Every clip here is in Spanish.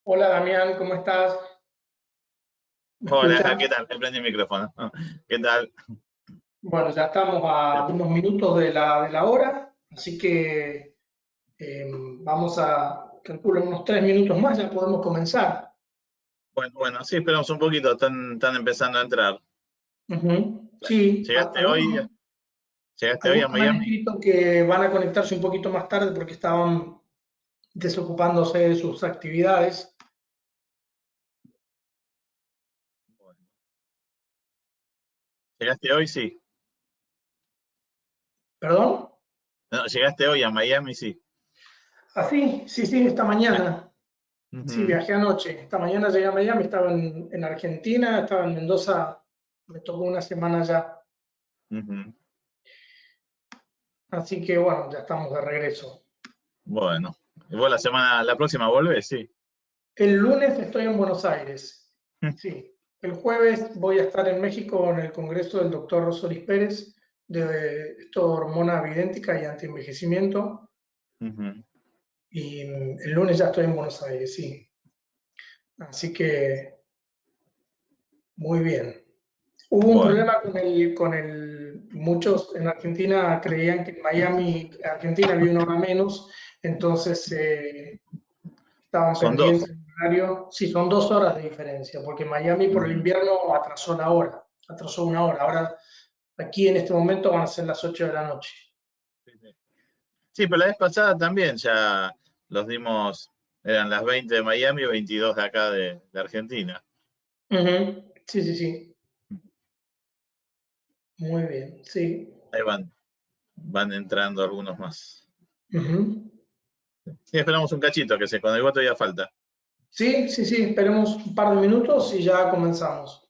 Hola Damián, ¿cómo estás? ¿Me Hola, escuchas? ¿qué tal? Me prendí el micrófono. ¿Qué tal? Bueno, ya estamos a unos minutos de la hora, así que vamos a calcular unos 3 minutos más, ya podemos comenzar. Bueno, sí, esperamos un poquito, están empezando a entrar. Ujú. Sí, ¿Llegaste hoy? ¿Llegaste hoy a algunos me han Miami? escrito que van a conectarse un poquito más tarde porque estaban desocupándose de sus actividades. Bueno, ¿llegaste hoy? Sí. ¿Perdón? No, ¿llegaste hoy a Miami? Sí. Ah, sí, sí, sí, esta mañana. Sí, Ujú, viajé anoche. Esta mañana llegué a Miami, estaba en Argentina, estaba en Mendoza, me tocó una semana ya. ujú. Así que bueno, ya estamos de regreso. Bueno, ¿y vos la próxima volvés? Sí. El lunes estoy en Buenos Aires. Sí. El jueves voy a estar en México en el congreso del doctor Rosolis Pérez de esto, hormona bioidéntica y antienvejecimiento. Ujú. Y el lunes ya estoy en Buenos Aires, sí. Así que muy bien. Hubo un Bueno, problema muchos en Argentina creían que en Miami, Argentina, había una hora menos, entonces estaban son dos. pendientes del horario. Sí, son 2 horas de diferencia, porque Miami por el Ujú. invierno atrasó la hora, atrasó una hora. Ahora aquí en este momento van a ser las 8 de la noche. Sí, sí. Sí, pero la vez pasada también ya los dimos, eran las 20 de Miami y 22 de acá de Argentina. Ujú. Sí, sí, sí. Muy bien, sí. Ahí van entrando algunos más. Ujú. Sí, esperamos un cachito, que se con el voto ya falta. Sí, sí, sí. Esperemos un par de minutos y ya comenzamos.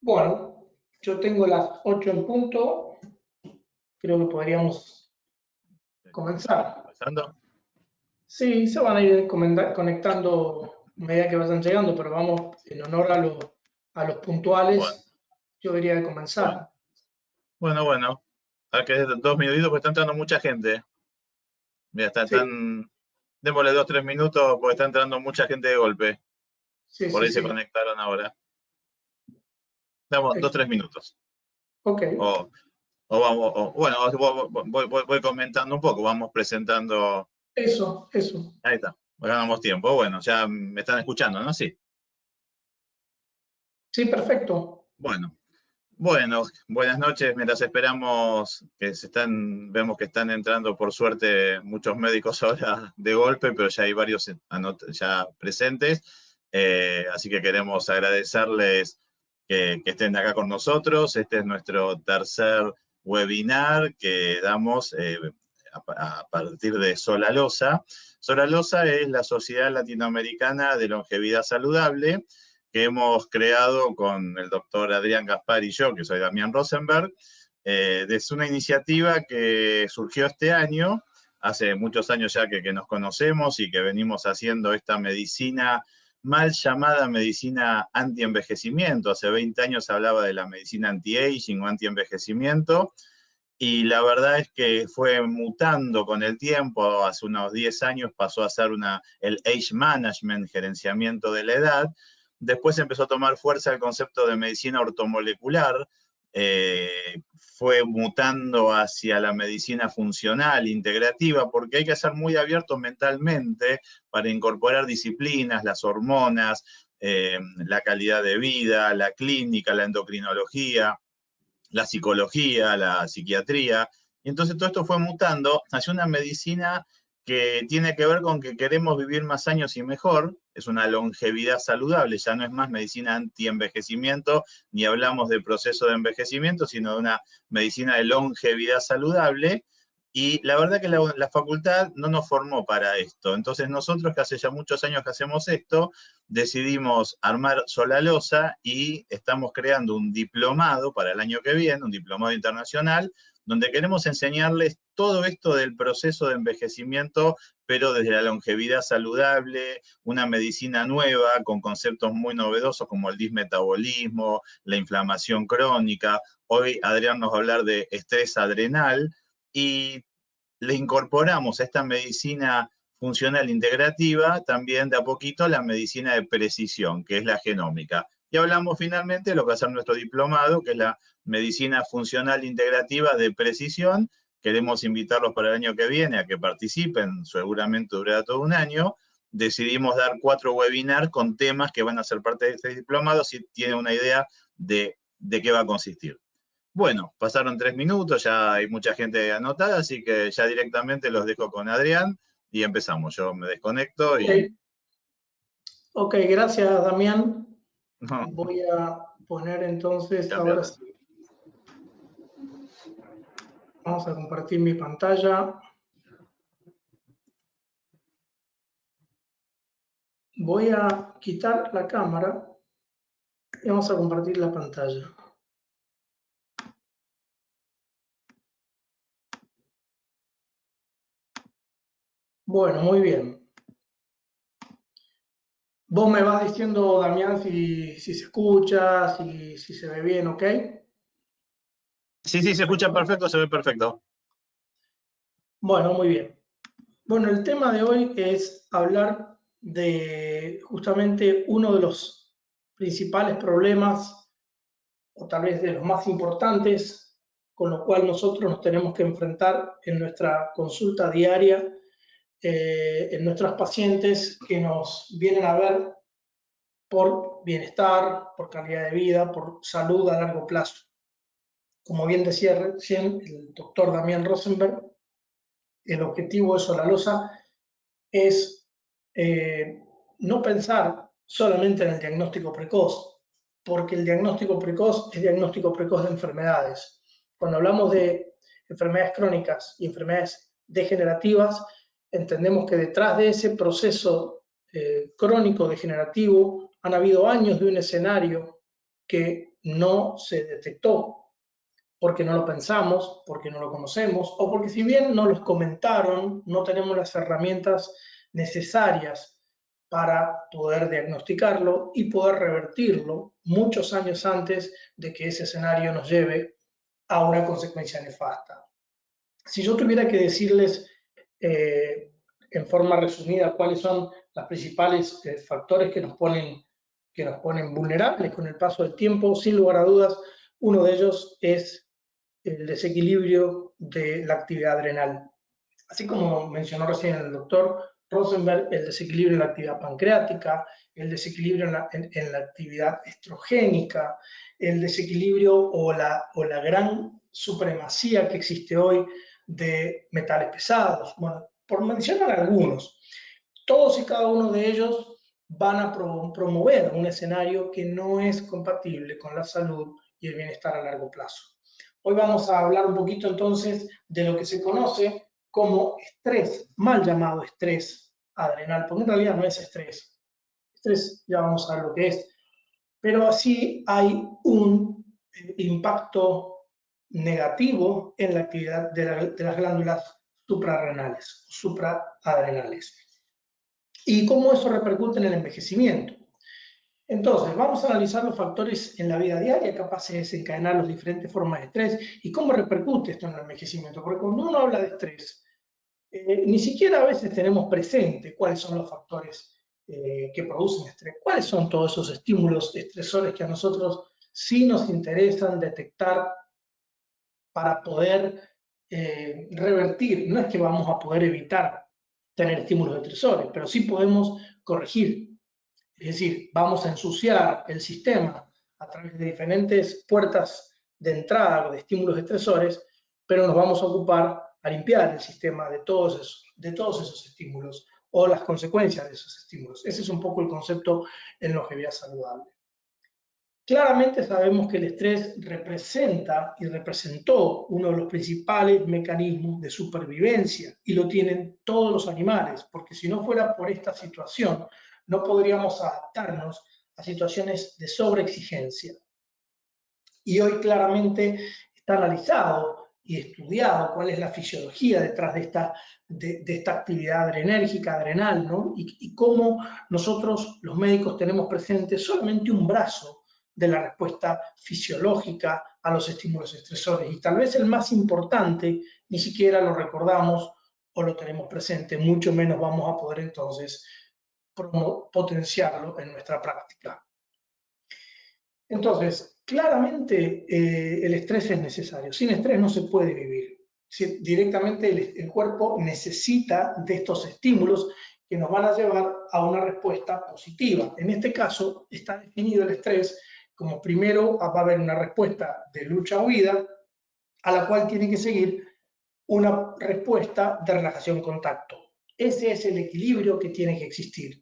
Bueno, yo tengo las 8 en punto. Creo que podríamos comenzar. ¿Pasando? Sí, se van a ir conectando a medida que vayan llegando, pero vamos en honor a los Bueno, puntuales. Yo diría de bueno, comenzar. bueno. A que 2 minutitos, pues está entrando mucha gente. Mira, Sí, démosle 2, 3 minutos, porque está entrando mucha gente de golpe. sí, Por sí, ahí se sí. conectaron ahora. Damos dos, Perfecto. tres minutos. Ok, O, o vamos, bueno, voy comentando un poco, vamos presentando. eso. Ahí está, ganamos tiempo. Bueno, ya me están escuchando, ¿no? Sí. Sí, perfecto. Bueno. Bueno, buenas noches. Mientras esperamos vemos que están entrando por suerte muchos médicos ahora de golpe, pero ya hay varios ya presentes. Así que queremos agradecerles que estén acá con nosotros. Este es nuestro tercer webinar que damos a partir de Solalosa. Solalosa es la Sociedad Latinoamericana de Longevidad Saludable, que hemos creado con el doctor Adrián Gaspar y yo, que soy Damián Rosenberg. Es una iniciativa que surgió este año, hace muchos años ya que nos conocemos y que venimos haciendo esta medicina mal llamada medicina anti-envejecimiento. Hace 20 años se hablaba de la medicina anti-aging o anti-envejecimiento, y la verdad es que fue mutando con el tiempo. Hace unos 10 años pasó a ser el age management, gerenciamiento de la edad. Después empezó a tomar fuerza el concepto de medicina ortomolecular, fue mutando hacia la medicina funcional, integrativa, porque hay que ser muy abiertos mentalmente para incorporar disciplinas, las hormonas, la calidad de vida, la clínica, la endocrinología, la psicología, la psiquiatría. Y entonces todo esto fue mutando hacia una medicina que tiene que ver con que queremos vivir más años y mejor. Es una longevidad saludable, ya no es más medicina anti-envejecimiento, ni hablamos de proceso de envejecimiento, sino de una medicina de longevidad saludable. Y la verdad que la facultad no nos formó para esto. Entonces nosotros, que hace ya muchos años que hacemos esto, decidimos armar Solalosa y estamos creando un diplomado para el año que viene, un diplomado internacional, donde queremos enseñarles todo esto del proceso de envejecimiento, pero desde la longevidad saludable, una medicina nueva con conceptos muy novedosos como el dismetabolismo, la inflamación crónica. Hoy Adrián nos va a hablar de estrés adrenal, y le incorporamos a esta medicina funcional integrativa también de a poquito la medicina de precisión, que es la genómica. Y hablamos finalmente de lo que va a ser nuestro diplomado, que es la medicina funcional integrativa de precisión. Queremos invitarlos para el año que viene a que participen, seguramente durará todo un año. Decidimos dar 4 webinars con temas que van a ser parte de este diplomado, si tienen una idea de qué va a consistir. Bueno, pasaron 3 minutos, ya hay mucha gente anotada, así que ya directamente los dejo con Adrián y empezamos. Yo me desconecto y... Ok, gracias, Damián. No, Voy a poner entonces, ahora sí. Vamos a compartir mi pantalla. Voy a quitar la cámara y vamos a compartir la pantalla. Bueno, muy bien. Vos me vas diciendo, Damián, si se escucha, si se ve bien, ¿ok? Sí, se escucha perfecto, se ve perfecto. Bueno, muy bien. Bueno, el tema de hoy es hablar de justamente uno de los principales problemas, o tal vez de los más importantes, con lo cual nosotros nos tenemos que enfrentar en nuestra consulta diaria, en nuestros pacientes que nos vienen a ver por bienestar, por calidad de vida, por salud a largo plazo. Como bien decía recién el doctor Damián Rosenberg, el objetivo de Solalosa es no pensar solamente en el diagnóstico precoz, porque el diagnóstico precoz es diagnóstico precoz de enfermedades. Cuando hablamos de enfermedades crónicas y enfermedades degenerativas, entendemos que detrás de ese proceso crónico degenerativo han habido años de un escenario que no se detectó porque no lo pensamos, porque no lo conocemos, o porque si bien no los comentaron, no tenemos las herramientas necesarias para poder diagnosticarlo y poder revertirlo muchos años antes de que ese escenario nos lleve a una consecuencia nefasta. Si yo tuviera que decirles en forma resumida cuáles son los principales factores que nos ponen vulnerables con el paso del tiempo, sin lugar a dudas, uno de ellos es el desequilibrio de la actividad adrenal. Así como mencionó recién el doctor, Rosenberg, el desequilibrio en la actividad pancreática, el desequilibrio en la actividad estrogénica, el desequilibrio o la gran supremacía que existe hoy de metales pesados. Bueno, por mencionar algunos, todos y cada uno de ellos van a promover un escenario que no es compatible con la salud y el bienestar a largo plazo. Hoy vamos a hablar un poquito entonces de lo que se conoce como estrés, mal llamado estrés adrenal, porque en realidad no es estrés. Estrés ya vamos a ver lo que es, pero sí hay un impacto negativo en la actividad de las glándulas suprarrenales, supraadrenales. Y cómo eso repercute en el envejecimiento. Entonces, vamos a analizar los factores en la vida diaria capaces de desencadenar las diferentes formas de estrés y cómo repercute esto en el envejecimiento. Porque cuando uno habla de estrés, ni siquiera a veces tenemos presente cuáles son los factores que producen estrés, cuáles son todos esos estímulos estresores que a nosotros sí nos interesan detectar para poder revertir. No es que vamos a poder evitar tener estímulos estresores, pero sí podemos corregir. Es decir, vamos a ensuciar el sistema a través de diferentes puertas de entrada de estímulos estresores, pero nos vamos a ocupar a limpiar el sistema de todos esos estímulos o las consecuencias de esos estímulos. Ese es un poco el concepto en longevidad saludable. Claramente sabemos que el estrés representa y representó uno de los principales mecanismos de supervivencia y lo tienen todos los animales, porque si no fuera por esta situación, no podríamos adaptarnos a situaciones de sobreexigencia. Y hoy claramente está analizado y estudiado cuál es la fisiología detrás de esta actividad adrenérgica, adrenal, ¿no? Y cómo nosotros, los médicos, tenemos presente solamente un brazo de la respuesta fisiológica a los estímulos estresores. Y tal vez el más importante ni siquiera lo recordamos o lo tenemos presente, mucho menos vamos a poder entonces potenciarlo en nuestra práctica. Entonces, claramente el estrés es necesario. Sin estrés no se puede vivir. Directamente el cuerpo necesita de estos estímulos que nos van a llevar a una respuesta positiva. En este caso, está definido el estrés como primero va a haber una respuesta de lucha-huida, a la cual tiene que seguir una respuesta de relajación-contacto. Ese es el equilibrio que tiene que existir.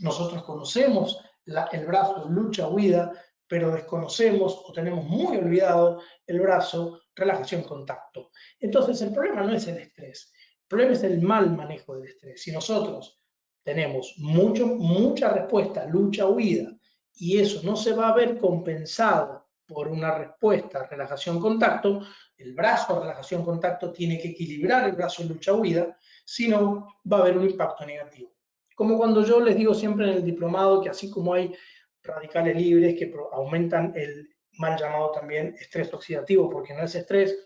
Nosotros conocemos el brazo lucha-huida, pero desconocemos o tenemos muy olvidado el brazo relajación-contacto. Entonces el problema no es el estrés, el problema es el mal manejo del estrés. Si nosotros tenemos mucha respuesta lucha-huida y eso no se va a ver compensado por una respuesta relajación-contacto, el brazo relajación-contacto tiene que equilibrar el brazo lucha-huida, si no va a haber un impacto negativo. Como cuando yo les digo siempre en el diplomado que así como hay radicales libres que aumentan el mal llamado también estrés oxidativo, porque no es estrés,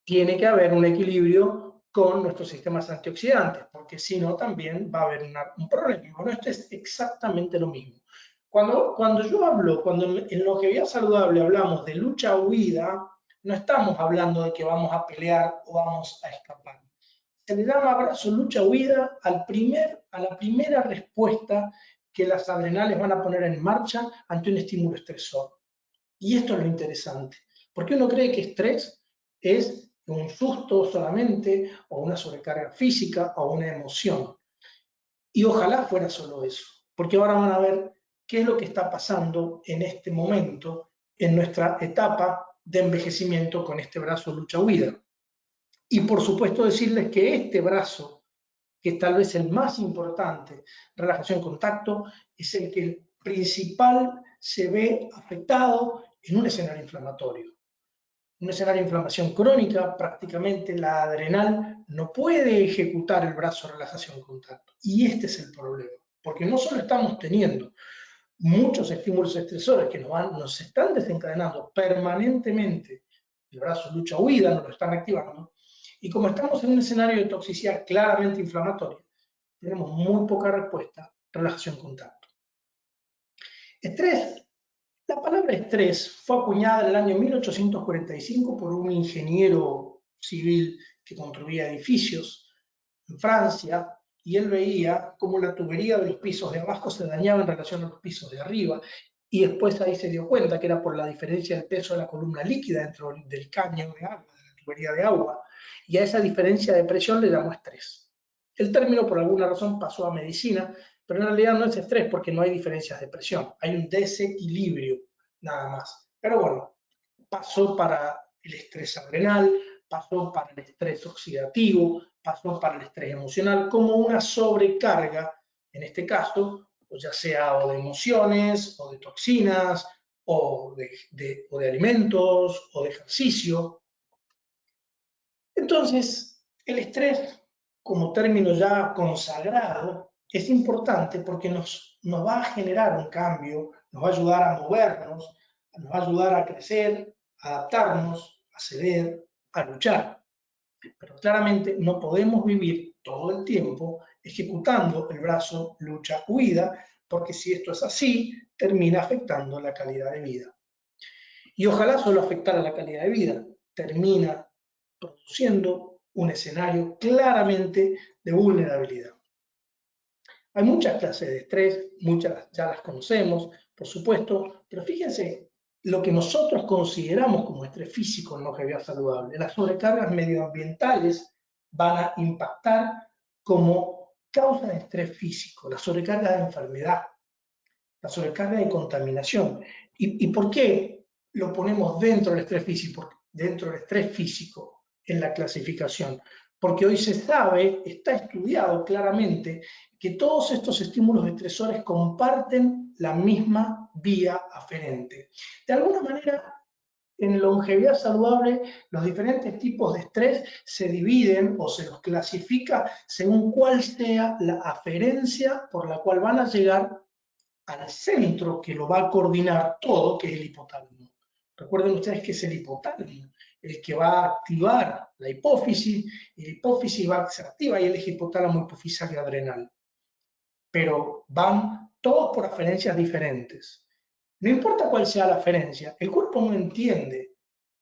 tiene que haber un equilibrio con nuestros sistemas antioxidantes, porque si no también va a haber un problema. Bueno, esto es exactamente lo mismo. Cuando yo hablo, cuando en longevidad saludable hablamos de lucha-huida, no estamos hablando de que vamos a pelear o vamos a escapar. Se le llama brazo lucha-huida a la primera respuesta que las adrenales van a poner en marcha ante un estímulo estresor. Y esto es lo interesante, porque uno cree que estrés es un susto solamente, o una sobrecarga física, o una emoción. Y ojalá fuera solo eso, porque ahora van a ver qué es lo que está pasando en este momento, en nuestra etapa de envejecimiento con este brazo lucha-huida. Y por supuesto decirles que este brazo, que es tal vez el más importante, relajación-contacto, es el que principal se ve afectado en un escenario inflamatorio. En un escenario de inflamación crónica, prácticamente la adrenal no puede ejecutar el brazo relajación-contacto. Y este es el problema, porque no solo estamos teniendo muchos estímulos estresores que nos están desencadenando permanentemente el brazo lucha-huida, nos lo están activando, y como estamos en un escenario de toxicidad claramente inflamatoria, tenemos muy poca respuesta relajación-contacto. Estrés. La palabra estrés fue acuñada en el año 1845 por un ingeniero civil que construía edificios en Francia, y él veía cómo la tubería de los pisos de abajo se dañaba en relación a los pisos de arriba, y después ahí se dio cuenta que era por la diferencia del peso de la columna líquida dentro del caño de agua, de la tubería de agua, y a esa diferencia de presión le llamó estrés. El término por alguna razón pasó a medicina, pero en realidad no es estrés porque no hay diferencias de presión, hay un desequilibrio nada más. Pero bueno, pasó para el estrés adrenal, pasó para el estrés oxidativo, pasó para el estrés emocional, como una sobrecarga, en este caso, pues ya sea o de emociones, o de toxinas, o de alimentos, o de ejercicio. Entonces, el estrés, como término ya consagrado, es importante porque nos va a generar un cambio, nos va a ayudar a movernos, nos va a ayudar a crecer, a adaptarnos, a ceder, a luchar. Pero claramente no podemos vivir todo el tiempo ejecutando el brazo lucha-huida, porque si esto es así, termina afectando la calidad de vida. Y ojalá solo afectara la calidad de vida, termina produciendo un escenario claramente de vulnerabilidad. Hay muchas clases de estrés, muchas ya las conocemos, por supuesto, pero fíjense lo que nosotros consideramos como estrés físico en longevidad saludable. Las sobrecargas medioambientales van a impactar como causa de estrés físico, la sobrecarga de enfermedad, la sobrecarga de contaminación. ¿Y por qué lo ponemos dentro del estrés físico en la clasificación? Porque hoy se sabe, está estudiado claramente, que todos estos estímulos estresores comparten la misma vía aferente. De alguna manera, en longevidad saludable, los diferentes tipos de estrés se dividen o se los clasifica según cuál sea la aferencia por la cual van a llegar al centro que lo va a coordinar todo, que es el hipotálamo. Recuerden ustedes que es el hipotálamo el que va a activar la hipófisis, y la hipófisis va a ser activa y el eje hipotálamo hipofisario adrenal. Pero van todos por aferencias diferentes. No importa cuál sea la aferencia, el cuerpo no entiende,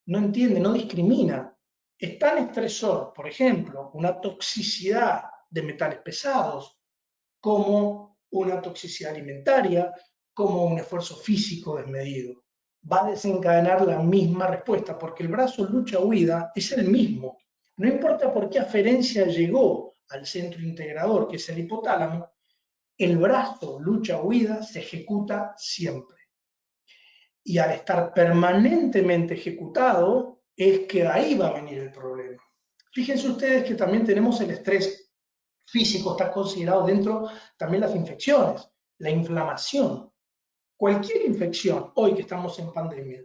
no discrimina. Es tan estresor, por ejemplo, una toxicidad de metales pesados, como una toxicidad alimentaria, como un esfuerzo físico desmedido. Va a desencadenar la misma respuesta, porque el brazo lucha-huida es el mismo. No importa por qué aferencia llegó al centro integrador, que es el hipotálamo, el brazo lucha-huida se ejecuta siempre. Y al estar permanentemente ejecutado, es que ahí va a venir el problema. Fíjense ustedes que también tenemos el estrés físico, está considerado dentro también las infecciones, la inflamación. Cualquier infección, hoy que estamos en pandemia,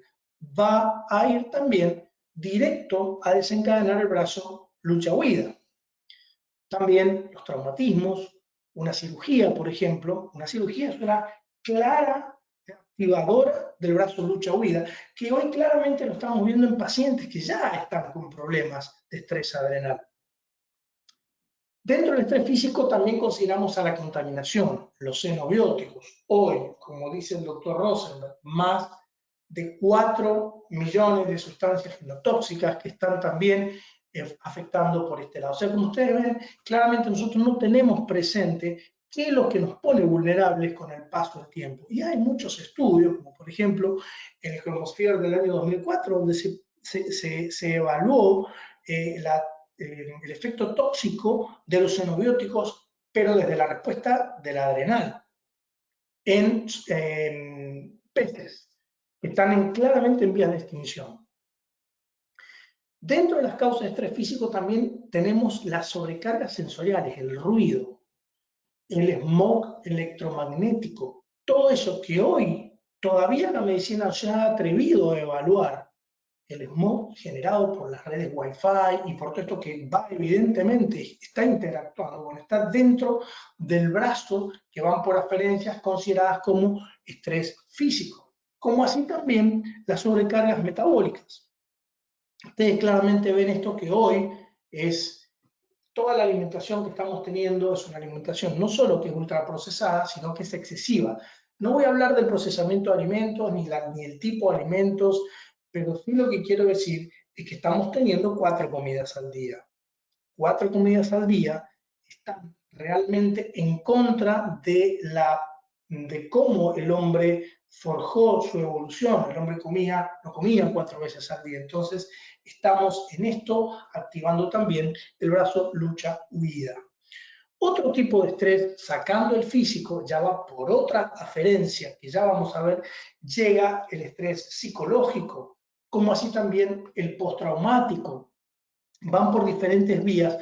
va a ir también directo a desencadenar el brazo lucha-huida. También los traumatismos, una cirugía, por ejemplo, una cirugía es una clara activadora del brazo lucha-huida, que hoy claramente lo estamos viendo en pacientes que ya están con problemas de estrés adrenal. Dentro del estrés físico también consideramos a la contaminación, los xenobióticos. Hoy, como dice el doctor Rosenberg, más de 4 millones de sustancias genotóxicas que están también afectando por este lado. O sea, como ustedes ven, claramente nosotros no tenemos presente qué es lo que nos pone vulnerables con el paso del tiempo. Y hay muchos estudios, como por ejemplo en el Chromosphere del año 2004, donde se evaluó el efecto tóxico de los xenobióticos, pero desde la respuesta de la adrenal en peces que están claramente en vías de extinción. Dentro de las causas de estrés físico también tenemos las sobrecargas sensoriales, el ruido, el smog electromagnético, todo eso que hoy todavía la medicina se ha atrevido a evaluar, el smog generado por las redes Wi-Fi y por todo esto que va evidentemente, está interactuando, bueno, está dentro del brazo que van por aferencias consideradas como estrés físico, como así también las sobrecargas metabólicas. Ustedes claramente ven esto que hoy es toda la alimentación que estamos teniendo, es una alimentación no solo que es ultraprocesada, sino que es excesiva. No voy a hablar del procesamiento de alimentos, ni el tipo de alimentos, pero sí lo que quiero decir es que estamos teniendo 4 comidas al día. 4 comidas al día están realmente en contra de cómo el hombre forjó su evolución. El hombre no comía 4 veces al día. Entonces, estamos en esto activando también el brazo lucha-huida. Otro tipo de estrés, sacando el físico, ya va por otra aferencia que ya vamos a ver, llega el estrés psicológico, como así también el postraumático. Van por diferentes vías,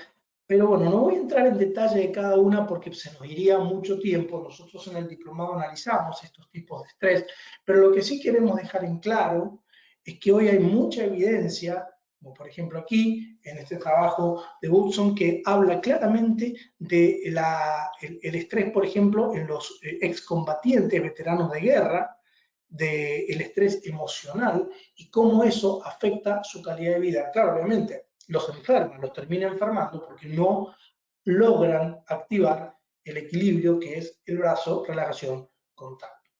pero bueno, no voy a entrar en detalle de cada una porque se nos iría mucho tiempo. Nosotros en el diplomado analizamos estos tipos de estrés, pero lo que sí queremos dejar en claro es que hoy hay mucha evidencia, como por ejemplo aquí, en este trabajo de Woodson, que habla claramente de el estrés, por ejemplo, en los excombatientes veteranos de guerra, del estrés emocional y cómo eso afecta su calidad de vida. Claro, obviamente, los enferman, los termina enfermando porque no logran activar el equilibrio que es el brazo, relajación, contacto.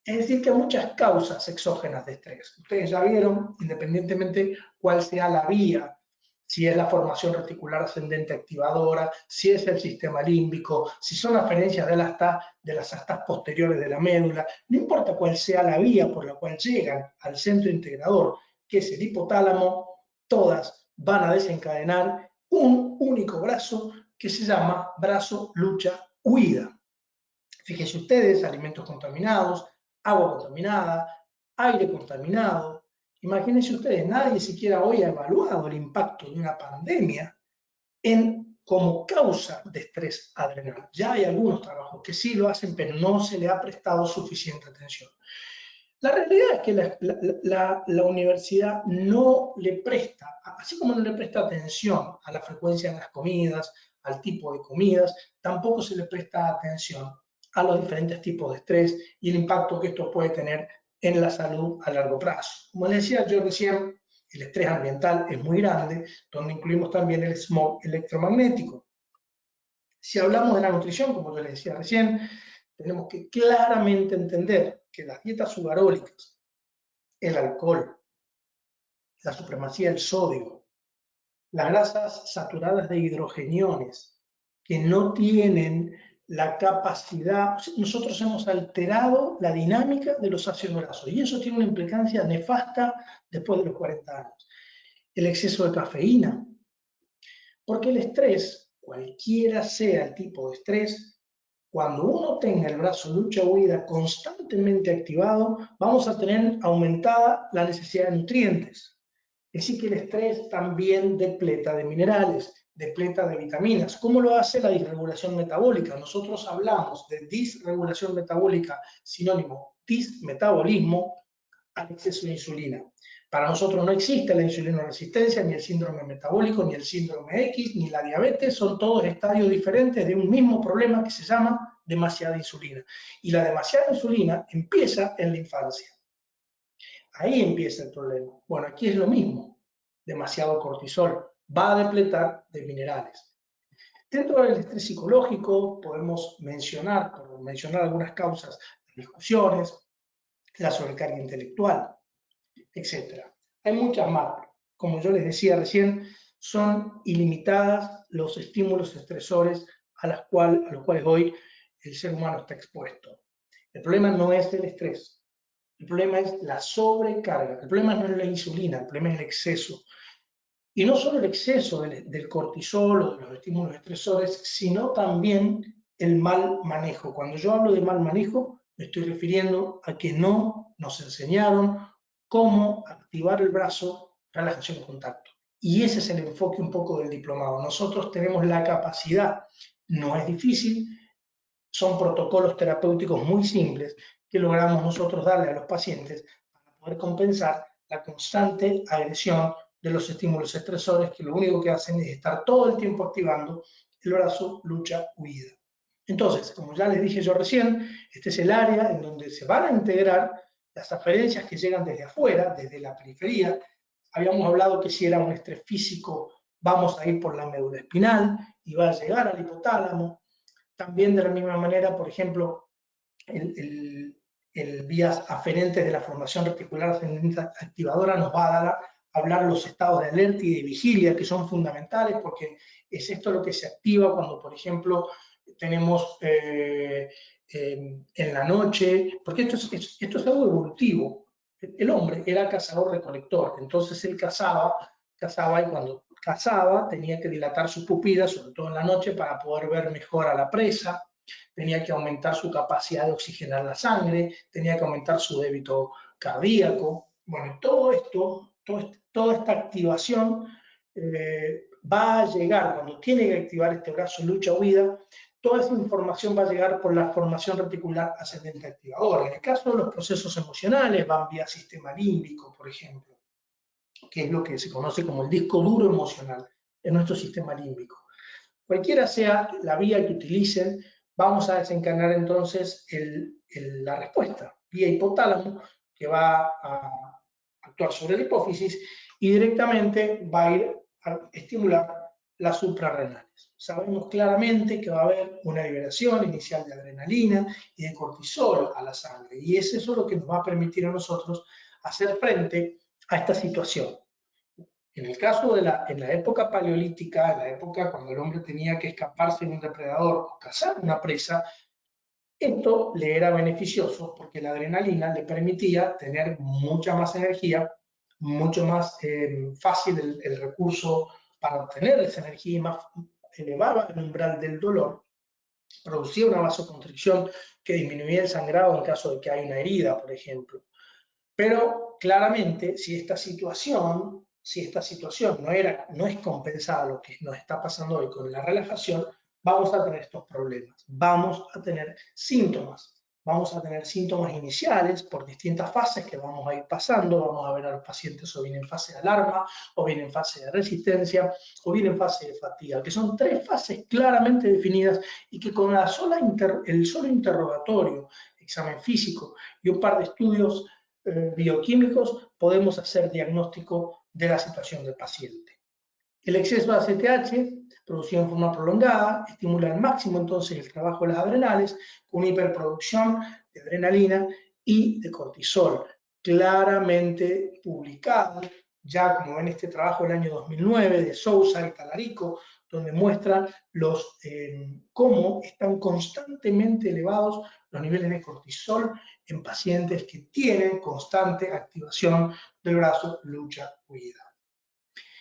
Es decir, que hay muchas causas exógenas de estrés. Ustedes ya vieron, independientemente cuál sea la vía, si es la formación reticular ascendente activadora, si es el sistema límbico, si son aferencias de las astas posteriores de la médula, no importa cuál sea la vía por la cual llegan al centro integrador, que es el hipotálamo, todas van a desencadenar un único brazo que se llama brazo lucha-huida. Fíjense ustedes, alimentos contaminados, agua contaminada, aire contaminado. Imagínense ustedes, nadie siquiera hoy ha evaluado el impacto de una pandemia como causa de estrés adrenal. Ya hay algunos trabajos que sí lo hacen, pero no se le ha prestado suficiente atención. La realidad es que la universidad no le presta, así como no le presta atención a la frecuencia de las comidas, al tipo de comidas, tampoco se le presta atención a los diferentes tipos de estrés y el impacto que esto puede tener en la salud a largo plazo. Como les decía yo recién, el estrés ambiental es muy grande, donde incluimos también el smog electromagnético. Si hablamos de la nutrición, como yo les decía recién, tenemos que claramente entender que las dietas sugarólicas, el alcohol, la supremacía del sodio, las grasas saturadas de hidrogeniones, que no tienen la capacidad, nosotros hemos alterado la dinámica de los ácidos grasos y eso tiene una implicancia nefasta después de los 40 años. El exceso de cafeína, porque el estrés, cualquiera sea el tipo de estrés, cuando uno tenga el brazo lucha-huida constantemente activado, vamos a tener aumentada la necesidad de nutrientes. Es decir, que el estrés también depleta de minerales, depleta de vitaminas. ¿Cómo lo hace la disregulación metabólica? Nosotros hablamos de disregulación metabólica, sinónimo dismetabolismo, al exceso de insulina. Para nosotros no existe la insulinoresistencia, ni el síndrome metabólico, ni el síndrome X, ni la diabetes, son todos estadios diferentes de un mismo problema que se llama demasiada insulina. Y la demasiada insulina empieza en la infancia. Ahí empieza el problema. Bueno, aquí es lo mismo. Demasiado cortisol va a depletar de minerales. Dentro del estrés psicológico podemos mencionar, por mencionar algunas causas, discusiones, la sobrecarga intelectual, etc. Hay muchas más. Como yo les decía recién, son ilimitadas los estímulos estresores a los cuales hoy el ser humano está expuesto. El problema no es el estrés, el problema es la sobrecarga, el problema no es la insulina, el problema es el exceso. Y no solo el exceso del cortisol o de los estímulos estresores, sino también el mal manejo. Cuando yo hablo de mal manejo, me estoy refiriendo a que no nos enseñaron cómo activar el brazo, relajación, contacto. Y ese es el enfoque un poco del diplomado. Nosotros tenemos la capacidad, no es difícil, son protocolos terapéuticos muy simples que logramos nosotros darle a los pacientes para poder compensar la constante agresión de los estímulos estresores que lo único que hacen es estar todo el tiempo activando el brazo lucha-huida. Entonces, como ya les dije yo recién, este es el área en donde se van a integrar las aferencias que llegan desde afuera, desde la periferia. Habíamos hablado que si era un estrés físico, vamos a ir por la médula espinal y va a llegar al hipotálamo. También de la misma manera, por ejemplo, el vías aferentes de la formación reticular ascendente activadora nos va a dar a hablar los estados de alerta y de vigilia, que son fundamentales porque Es esto lo que se activa cuando, por ejemplo, tenemos en la noche, porque esto es algo evolutivo. El hombre era cazador-recolector, entonces él cazaba y cuando cazaba tenía que dilatar sus pupilas, sobre todo en la noche, para poder ver mejor a la presa, tenía que aumentar su capacidad de oxigenar la sangre, tenía que aumentar su débito cardíaco. Bueno, todo esto, toda esta activación va a llegar, cuando tiene que activar este brazo lucha-huida, toda esa información va a llegar por la formación reticular ascendente activadora. En el caso de los procesos emocionales, van vía sistema límbico, por ejemplo, que es lo que se conoce como el disco duro emocional en nuestro sistema límbico. Cualquiera sea la vía que utilicen, vamos a desencadenar entonces la respuesta, vía hipotálamo, que va a actuar sobre la hipófisis y directamente va a ir a estimular las suprarrenales. Sabemos claramente que va a haber una liberación inicial de adrenalina y de cortisol a la sangre, y es eso lo que nos va a permitir a nosotros hacer frente a esta situación. En el caso en la época paleolítica, en la época cuando el hombre tenía que escaparse de un depredador o cazar una presa, esto le era beneficioso porque la adrenalina le permitía tener mucha más energía, mucho más fácil el recurso para obtener esa energía y más elevaba el umbral del dolor, producía una vasoconstricción que disminuía el sangrado en caso de que hay una herida, por ejemplo. Pero claramente, si esta situación no es compensada lo que nos está pasando hoy con la relajación, vamos a tener estos problemas, vamos a tener síntomas iniciales por distintas fases que vamos a ir pasando, vamos a ver a los pacientes o bien en fase de alarma, o bien en fase de resistencia, o bien en fase de fatiga, que son 3 fases claramente definidas y que con el solo interrogatorio, examen físico y un par de estudios bioquímicos podemos hacer diagnóstico de la situación del paciente. El exceso de ACTH, producido en forma prolongada, estimula al máximo entonces el trabajo de las adrenales, con una hiperproducción de adrenalina y de cortisol, claramente publicado, ya como en este trabajo del año 2009 de Sousa y Talarico, donde muestran cómo están constantemente elevados los niveles de cortisol en pacientes que tienen constante activación del brazo lucha-huida.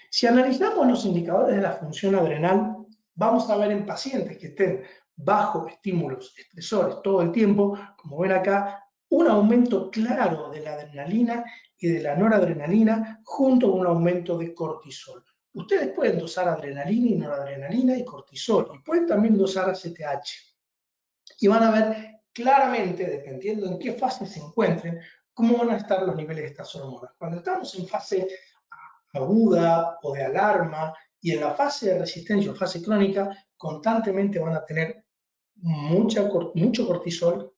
Si analizamos los indicadores de la función adrenal, vamos a ver en pacientes que estén bajo estímulos estresores todo el tiempo, como ven acá, un aumento claro de la adrenalina y de la noradrenalina junto con un aumento de cortisol. Ustedes pueden dosar adrenalina y noradrenalina y cortisol, y pueden también dosar ACTH. Y van a ver claramente, dependiendo en qué fase se encuentren, cómo van a estar los niveles de estas hormonas. Cuando estamos en fase aguda o de alarma y en la fase de resistencia o fase crónica, constantemente van a tener mucho cortisol.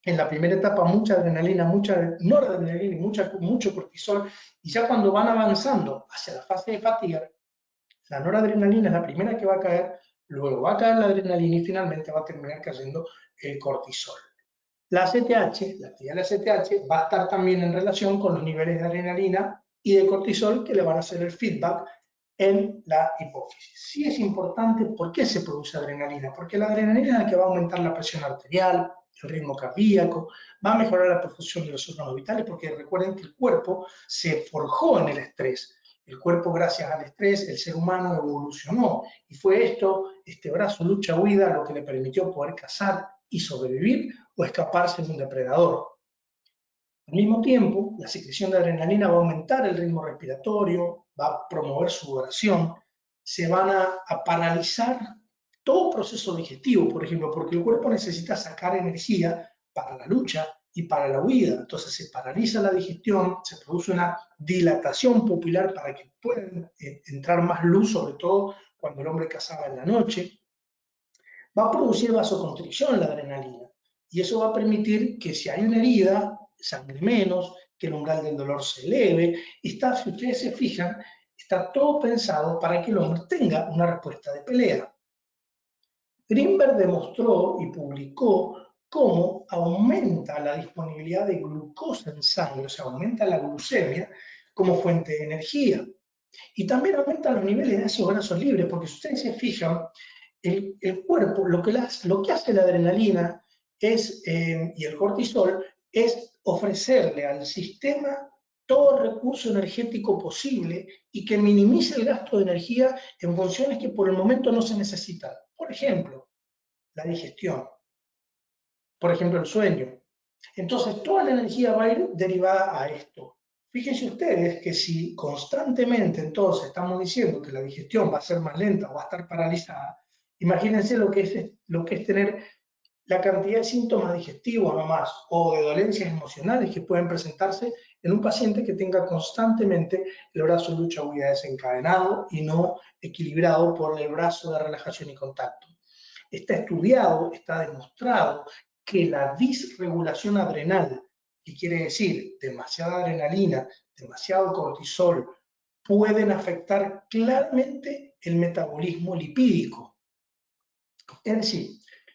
En la primera etapa mucha adrenalina, mucha noradrenalina y mucho cortisol, y ya cuando van avanzando hacia la fase de fatiga, la noradrenalina es la primera que va a caer, luego va a caer la adrenalina y finalmente va a terminar cayendo el cortisol. La ACTH, la actividad de la ACTH va a estar también en relación con los niveles de adrenalina y de cortisol que le van a hacer el feedback en la hipófisis. Sí es importante, ¿por qué se produce adrenalina? Porque la adrenalina es la que va a aumentar la presión arterial, el ritmo cardíaco, va a mejorar la perfusión de los órganos vitales, porque recuerden que el cuerpo se forjó en el estrés. El cuerpo, gracias al estrés, el ser humano evolucionó. Y fue este brazo lucha-huida, lo que le permitió poder cazar y sobrevivir o escaparse de un depredador. Al mismo tiempo, la secreción de adrenalina va a aumentar el ritmo respiratorio, va a promover sudoración, se van a paralizar todo proceso digestivo, por ejemplo, porque el cuerpo necesita sacar energía para la lucha y para la huida. Entonces se paraliza la digestión, se produce una dilatación pupilar para que pueda entrar más luz, sobre todo cuando el hombre cazaba en la noche. Va a producir vasoconstricción la adrenalina y eso va a permitir que si hay una herida, sangre menos, que el umbral del dolor se eleve. Si ustedes se fijan, está todo pensado para que el hombre tenga una respuesta de pelea. Grinberg demostró y publicó cómo aumenta la disponibilidad de glucosa en sangre, o sea, aumenta la glucemia como fuente de energía. Y también aumenta los niveles de ácidos grasos libres, porque si ustedes se fijan, el cuerpo, lo que hace la adrenalina es, y el cortisol es ofrecerle al sistema todo el recurso energético posible y que minimice el gasto de energía en funciones que por el momento no se necesitan. Por ejemplo, la digestión, por ejemplo, el sueño. Entonces, toda la energía va a ir derivada a esto. Fíjense ustedes que si constantemente entonces estamos diciendo que la digestión va a ser más lenta o va a estar paralizada, imagínense lo que es tener la cantidad de síntomas digestivos nomás o de dolencias emocionales que pueden presentarse en un paciente que tenga constantemente el brazo lucha huida desencadenado y no equilibrado por el brazo de relajación y contacto. Está estudiado, está demostrado que la disregulación adrenal, que quiere decir demasiada adrenalina, demasiado cortisol, pueden afectar claramente el metabolismo lipídico. Es decir,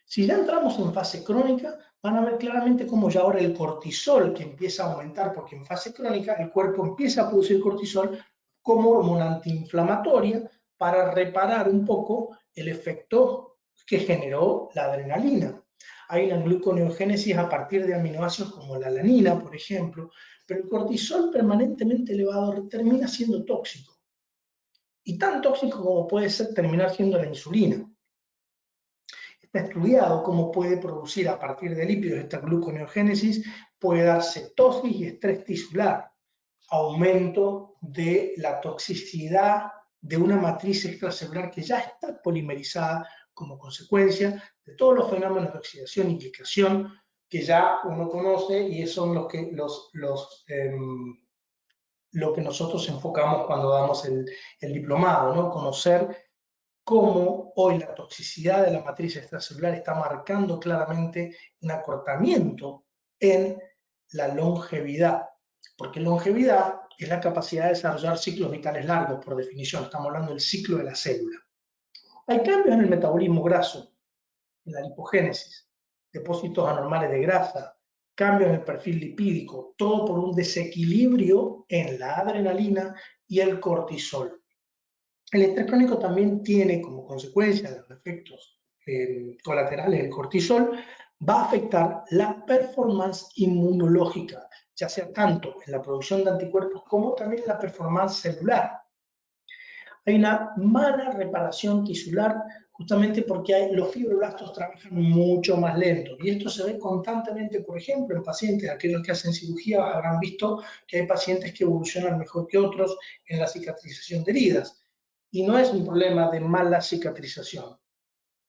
si ya entramos en fase crónica, van a ver claramente cómo ya ahora el cortisol que empieza a aumentar, porque en fase crónica el cuerpo empieza a producir cortisol como hormona antiinflamatoria para reparar un poco el efecto que generó la adrenalina. Hay una gluconeogénesis a partir de aminoácidos como la alanina, por ejemplo, pero el cortisol permanentemente elevado termina siendo tóxico. Y tan tóxico como puede ser terminar siendo la insulina. Está estudiado cómo puede producir a partir de lípidos esta gluconeogénesis, puede dar cetosis y estrés tisular, aumento de la toxicidad de una matriz extracelular que ya está polimerizada como consecuencia de todos los fenómenos de oxidación y implicación que ya uno conoce y son lo que nosotros enfocamos cuando damos el diplomado, ¿no? Conocer cómo hoy la toxicidad de la matriz extracelular está marcando claramente un acortamiento en la longevidad, porque longevidad es la capacidad de desarrollar ciclos vitales largos, por definición, estamos hablando del ciclo de la célula. Hay cambios en el metabolismo graso, en la lipogénesis, depósitos anormales de grasa, cambios en el perfil lipídico, todo por un desequilibrio en la adrenalina y el cortisol. El estrés crónico también tiene como consecuencia de los efectos colaterales del cortisol, va a afectar la performance inmunológica, ya sea tanto en la producción de anticuerpos como también en la performance celular. Hay una mala reparación tisular justamente porque los fibroblastos trabajan mucho más lento. Y esto se ve constantemente, por ejemplo, en pacientes, aquellos que hacen cirugía habrán visto que hay pacientes que evolucionan mejor que otros en la cicatrización de heridas. Y no es un problema de mala cicatrización.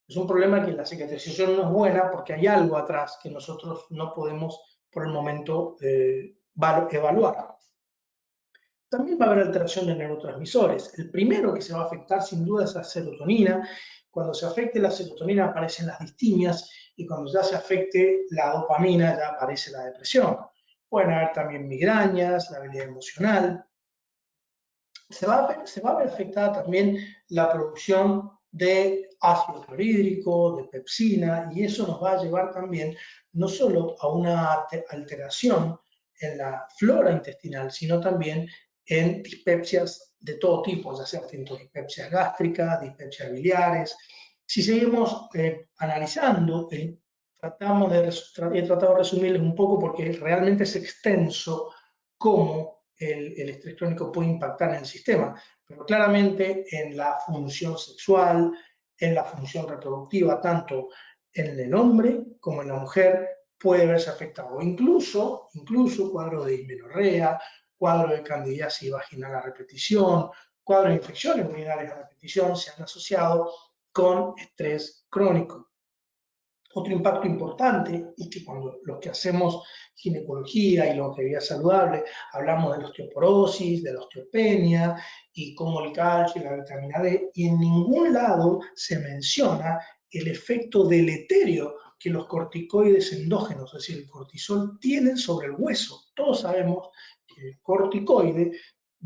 Es un problema que la cicatrización no es buena porque hay algo atrás que nosotros no podemos por el momento evaluar. También va a haber alteración de neurotransmisores. El primero que se va a afectar sin duda es la serotonina. Cuando se afecte la serotonina aparecen las distimias y cuando ya se afecte la dopamina ya aparece la depresión. Pueden haber también migrañas, la habilidad emocional. Se va a ver afectada también la producción de ácido clorhídrico, de pepsina, y eso nos va a llevar también no solo a una alteración en la flora intestinal, sino también en dispepsias de todo tipo, ya sea dispepsias gástricas, dispepsias biliares. Si seguimos analizando, he tratado de resumirles un poco porque realmente es extenso cómo el estrés crónico puede impactar en el sistema, pero claramente en la función sexual, en la función reproductiva, tanto en el hombre como en la mujer, puede verse afectado. Incluso cuadros de dismenorrea, cuadros de candidiasis vaginal a repetición, cuadros de infecciones urinarias a repetición se han asociado con estrés crónico. Otro impacto importante es que cuando los que hacemos ginecología y longevidad saludable hablamos de la osteoporosis, de la osteopenia y cómo el calcio y la vitamina D, y en ningún lado se menciona el efecto deleterio que los corticoides endógenos, es decir, el cortisol, tienen sobre el hueso. Todos sabemos que el corticoide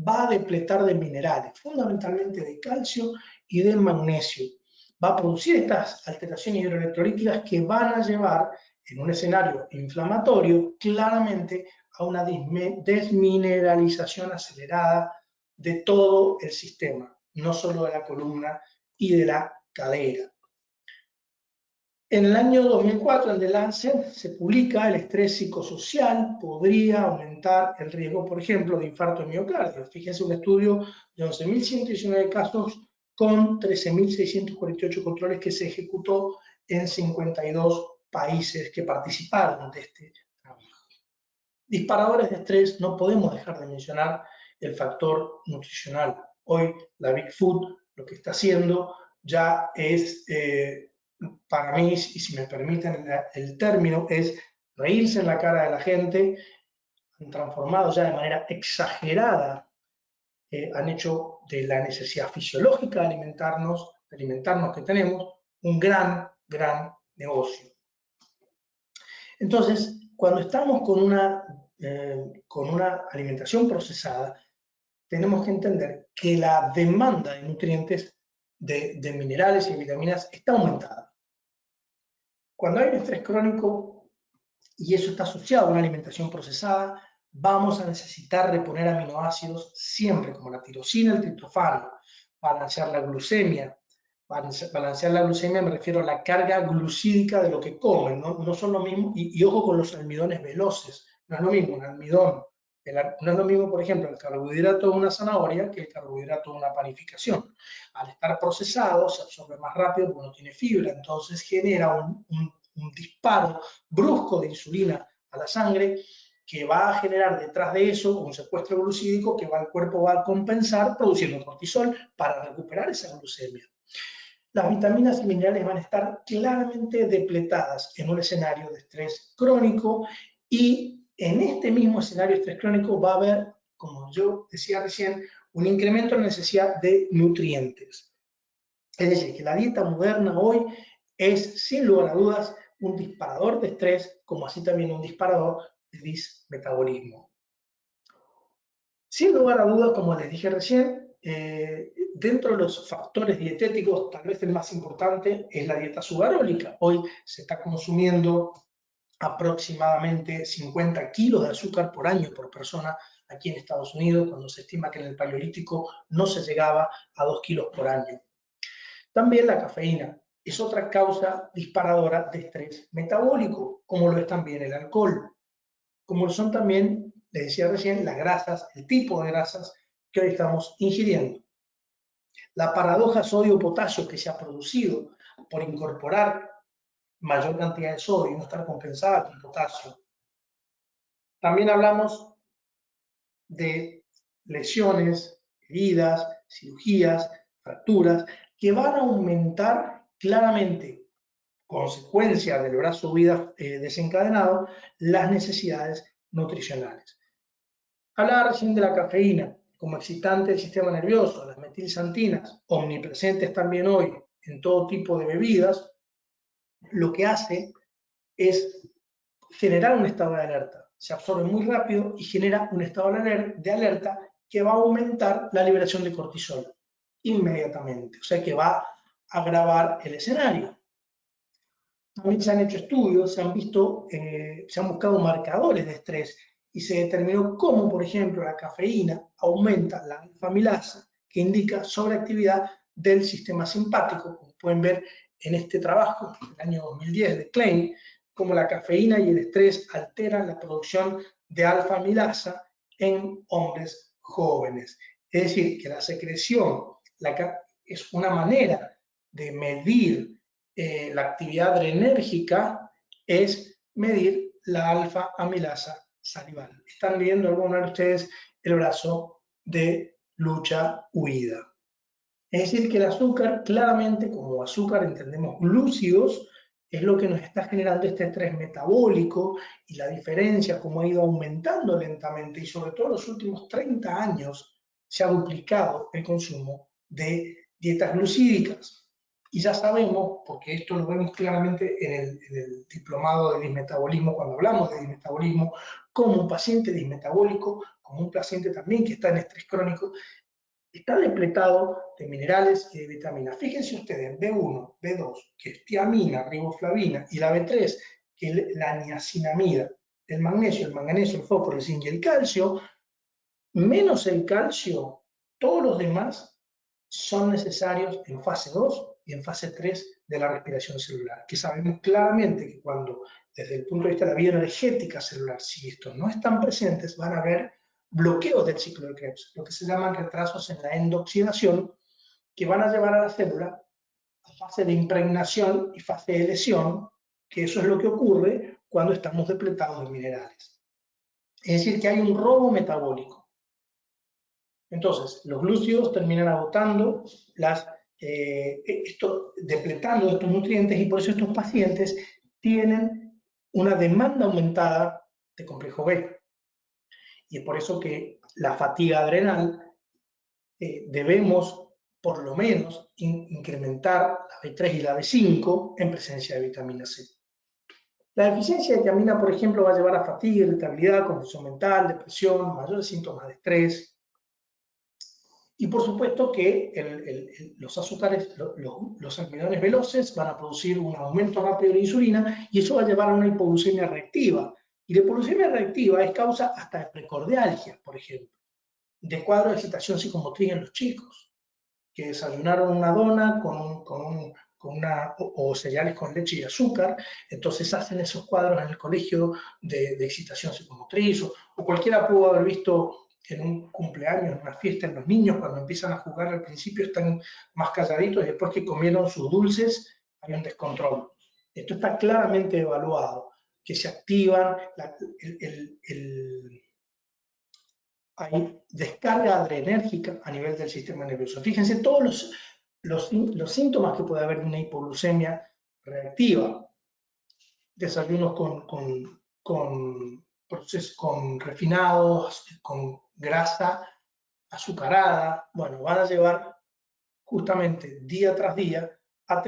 va a depletar de minerales, fundamentalmente de calcio y de magnesio. Va a producir estas alteraciones hidroelectrolíticas que van a llevar en un escenario inflamatorio claramente a una desmineralización acelerada de todo el sistema, no solo de la columna y de la cadera. En el año 2004, en The Lancet, se publica el estrés psicosocial podría aumentar el riesgo, por ejemplo, de infarto de miocardio. Fíjense, un estudio de 11.119 casos con 13.648 controles que se ejecutó en 52 países que participaron de este trabajo. Disparadores de estrés, no podemos dejar de mencionar el factor nutricional. Hoy la Big Food lo que está haciendo ya es, para mí, y si me permiten el término, es reírse en la cara de la gente. Han transformado ya de manera exagerada, han hecho de la necesidad fisiológica de alimentarnos que tenemos, un gran negocio. Entonces, cuando estamos con una alimentación procesada, tenemos que entender que la demanda de nutrientes, de minerales y vitaminas está aumentada. Cuando hay un estrés crónico y eso está asociado a una alimentación procesada, vamos a necesitar reponer aminoácidos siempre, como la tirosina, el triptofano, balancear la glucemia. Balancear la glucemia me refiero a la carga glucídica de lo que comen, no son lo mismo, y ojo con los almidones veloces, no es lo mismo un almidón, no es lo mismo, por ejemplo, el carbohidrato de una zanahoria que el carbohidrato de una panificación. Al estar procesado se absorbe más rápido porque no tiene fibra, entonces genera un disparo brusco de insulina a la sangre que va a generar detrás de eso un secuestro glucídico que el cuerpo va a compensar produciendo cortisol para recuperar esa glucemia. Las vitaminas y minerales van a estar claramente depletadas en un escenario de estrés crónico, y en este mismo escenario de estrés crónico va a haber, como yo decía recién, un incremento en la necesidad de nutrientes. Es decir, que la dieta moderna hoy es, sin lugar a dudas, un disparador de estrés, como así también un disparador de dismetabolismo. Sin lugar a dudas, como les dije recién, dentro de los factores dietéticos, tal vez el más importante es la dieta subarólica. Hoy se está consumiendo aproximadamente 50 kilos de azúcar por año por persona aquí en Estados Unidos, cuando se estima que en el Paleolítico no se llegaba a 2 kilos por año. También la cafeína es otra causa disparadora de estrés metabólico, como lo es también el alcohol, como lo son también, les decía recién, las grasas, el tipo de grasas que hoy estamos ingiriendo. La paradoja sodio-potasio que se ha producido por incorporar mayor cantidad de sodio y no estar compensada con potasio. También hablamos de lesiones, heridas, cirugías, fracturas, que van a aumentar claramente, consecuencia del brazo vida desencadenado, las necesidades nutricionales. Hablaba recién de la cafeína como excitante del sistema nervioso, las metilxantinas, omnipresentes también hoy en todo tipo de bebidas, lo que hace es generar un estado de alerta. Se absorbe muy rápido y genera un estado de alerta que va a aumentar la liberación de cortisol inmediatamente, o sea que va a agravar el escenario. También se han hecho estudios, se han buscado marcadores de estrés y se determinó cómo, por ejemplo, la cafeína aumenta la alfa-amilasa, que indica sobreactividad del sistema simpático, como pueden ver en este trabajo del año 2010 de Klein, cómo la cafeína y el estrés alteran la producción de alfa-amilasa en hombres jóvenes. Es decir, que la secreción es una manera de medir la actividad adrenérgica, es medir la alfa-amilasa salival. Están viendo algunos de ustedes el brazo de lucha-huida. Es decir, que el azúcar, claramente, como azúcar entendemos glúcidos, es lo que nos está generando este estrés metabólico, y la diferencia, como ha ido aumentando lentamente, y sobre todo en los últimos 30 años, se ha duplicado el consumo de dietas glucídicas. Y ya sabemos, porque esto lo vemos claramente en el diplomado de dismetabolismo, cuando hablamos de dismetabolismo, como un paciente dismetabólico, como un paciente también que está en estrés crónico, está depletado de minerales y de vitaminas. Fíjense ustedes, B1, B2, que es tiamina, riboflavina, y la B3, que es la niacinamida, el magnesio, el manganeso, el fósforo, el zinc y el calcio, menos el calcio, Todos los demás son necesarios en fase 2 y en fase 3 de la respiración celular, que sabemos claramente que cuando, desde el punto de vista de la bioenergética celular, si estos no están presentes, van a haber bloqueos del ciclo de Krebs, lo que se llaman retrasos en la endoxidación, que van a llevar a la célula a fase de impregnación y fase de lesión, que eso es lo que ocurre cuando estamos depletados de minerales. Es decir, que hay un robo metabólico. Entonces, los glúcidos terminan agotando, depletando estos nutrientes, y por eso estos pacientes tienen una demanda aumentada de complejo B. Y es por eso que la fatiga adrenal debemos, por lo menos, incrementar la B3 y la B5 en presencia de vitamina C. La deficiencia de tiamina, por ejemplo, va a llevar a fatiga, irritabilidad, confusión mental, depresión, mayores síntomas de estrés. Y por supuesto que los azúcares, los almidones veloces van a producir un aumento rápido de la insulina, y eso va a llevar a una hipoglucemia reactiva. Y la hipoglucemia reactiva es causa hasta de precordialgia, por ejemplo, de cuadro de excitación psicomotriz en los chicos, que desayunaron una dona o cereales con leche y azúcar, entonces hacen esos cuadros en el colegio de excitación psicomotriz, o cualquiera pudo haber visto en un cumpleaños, en una fiesta, en los niños, cuando empiezan a jugar al principio están más calladitos, y después que comieron sus dulces hay un descontrol. Esto está claramente evaluado, que se activan, hay descarga adrenérgica a nivel del sistema nervioso. Fíjense todos los síntomas que puede haber de una hipoglucemia reactiva. Desayunos con refinados, con grasa azucarada, bueno, van a llevar justamente día tras día a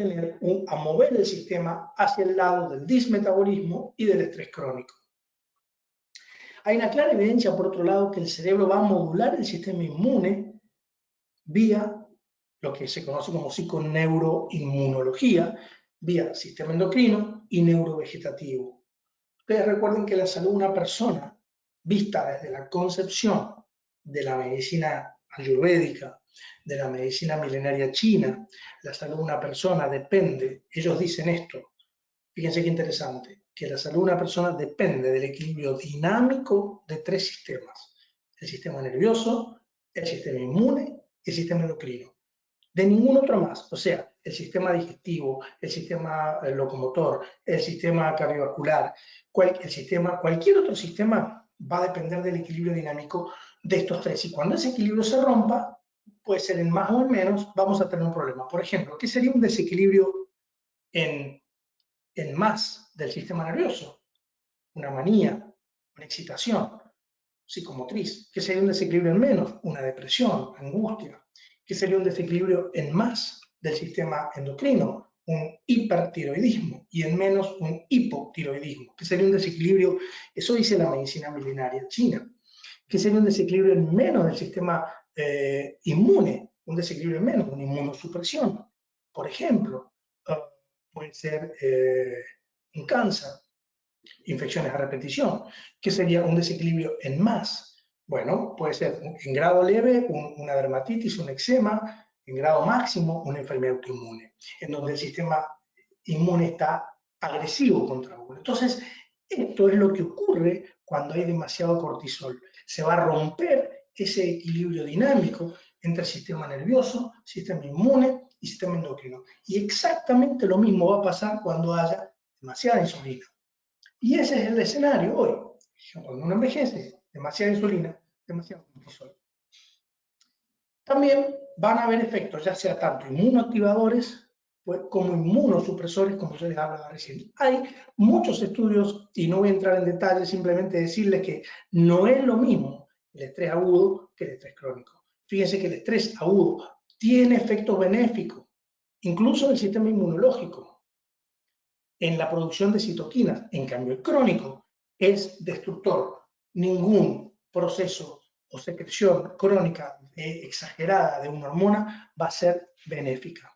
mover el sistema hacia el lado del dismetabolismo y del estrés crónico. Hay una clara evidencia, por otro lado, que el cerebro va a modular el sistema inmune vía lo que se conoce como psiconeuroinmunología, vía sistema endocrino y neurovegetativo. Ustedes recuerden que la salud de una persona, vista desde la concepción de la medicina ayurvédica, de la medicina milenaria china, la salud de una persona depende, ellos dicen esto, fíjense qué interesante, que la salud de una persona depende del equilibrio dinámico de 3 sistemas: el sistema nervioso, el sistema inmune y el sistema endocrino. De ningún otro más, o sea, el sistema digestivo, el sistema locomotor, el sistema cardiovascular, cualquier otro sistema va a depender del equilibrio dinámico de estos 3. Y cuando ese equilibrio se rompa, puede ser en más o en menos, vamos a tener un problema. Por ejemplo, ¿qué sería un desequilibrio en más del sistema nervioso? Una manía, una excitación psicomotriz. ¿Qué sería un desequilibrio en menos? Una depresión, angustia. ¿Qué sería un desequilibrio en más del sistema endocrino? Un hipertiroidismo, y en menos un hipotiroidismo. ¿Qué sería un desequilibrio? Eso dice la medicina milenaria china. ¿Qué sería un desequilibrio en menos del sistema inmune? Un desequilibrio en menos, una inmunosupresión. Por ejemplo, puede ser un cáncer, infecciones a repetición. ¿Qué sería un desequilibrio en más? Bueno, puede ser en grado leve una dermatitis, un eczema; en grado máximo una enfermedad autoinmune, en donde el sistema inmune está agresivo contra uno. Entonces, esto es lo que ocurre cuando hay demasiado cortisol. Se va a romper ese equilibrio dinámico entre el sistema nervioso, sistema inmune y sistema endocrino. Y exactamente lo mismo va a pasar cuando haya demasiada insulina. Y ese es el escenario hoy. Cuando uno envejece, demasiada insulina, demasiado cortisol. También van a haber efectos, ya sea tanto inmunoactivadores como inmunosupresores, como yo les hablaba recién. Hay muchos estudios, y no voy a entrar en detalle, simplemente decirles que no es lo mismo el estrés agudo que el estrés crónico. Fíjense que el estrés agudo tiene efectos benéficos, incluso en el sistema inmunológico, en la producción de citoquinas. En cambio, el crónico es destructor. Ningún proceso o secreción crónica exagerada de una hormona va a ser benéfica.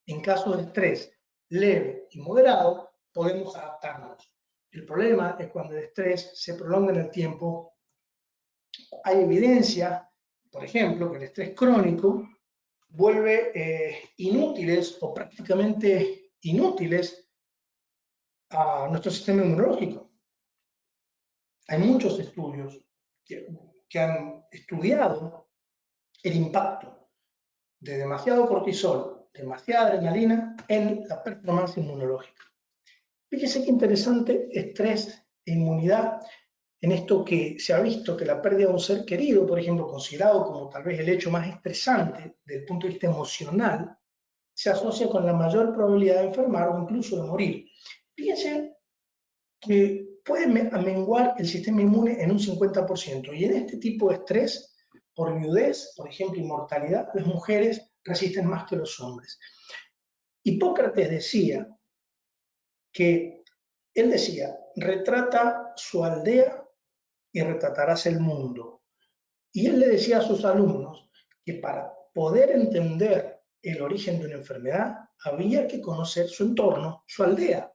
En caso de estrés leve y moderado, podemos adaptarnos. El problema es cuando el estrés se prolonga en el tiempo. Hay evidencia por ejemplo, que el estrés crónico vuelve inútiles o prácticamente inútiles a nuestro sistema inmunológico. Hay muchos estudios que han estudiado el impacto de demasiado cortisol, demasiada adrenalina en la performance inmunológica. Fíjese qué interesante, estrés e inmunidad, en esto que se ha visto que la pérdida de un ser querido, por ejemplo, considerado como tal vez el hecho más estresante desde el punto de vista emocional, se asocia con la mayor probabilidad de enfermar o incluso de morir. Fíjense que puede menguar el sistema inmune en un 50%, y en este tipo de estrés, por viudez, por ejemplo, y mortalidad, las mujeres resisten más que los hombres. Hipócrates decía que, él decía, retrata su aldea y retratarás el mundo. Y él le decía a sus alumnos que para poder entender el origen de una enfermedad había que conocer su entorno, su aldea.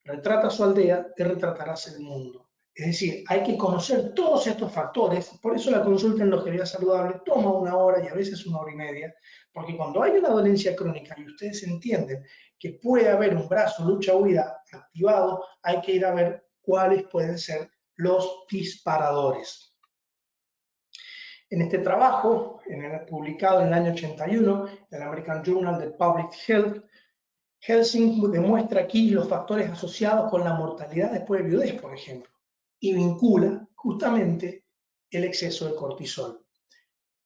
Retrata su aldea y retratarás el mundo. Es decir, hay que conocer todos estos factores, por eso la consulta en longevidad saludable toma 1 hora y a veces 1 hora y media, porque cuando hay una dolencia crónica y ustedes entienden que puede haber un brazo lucha-huida activado, hay que ir a ver cuáles pueden ser los disparadores. En este trabajo, publicado en el año 81, en el American Journal of Public Health, Helsing demuestra aquí los factores asociados con la mortalidad después de viudez, por ejemplo, y vincula justamente el exceso de cortisol.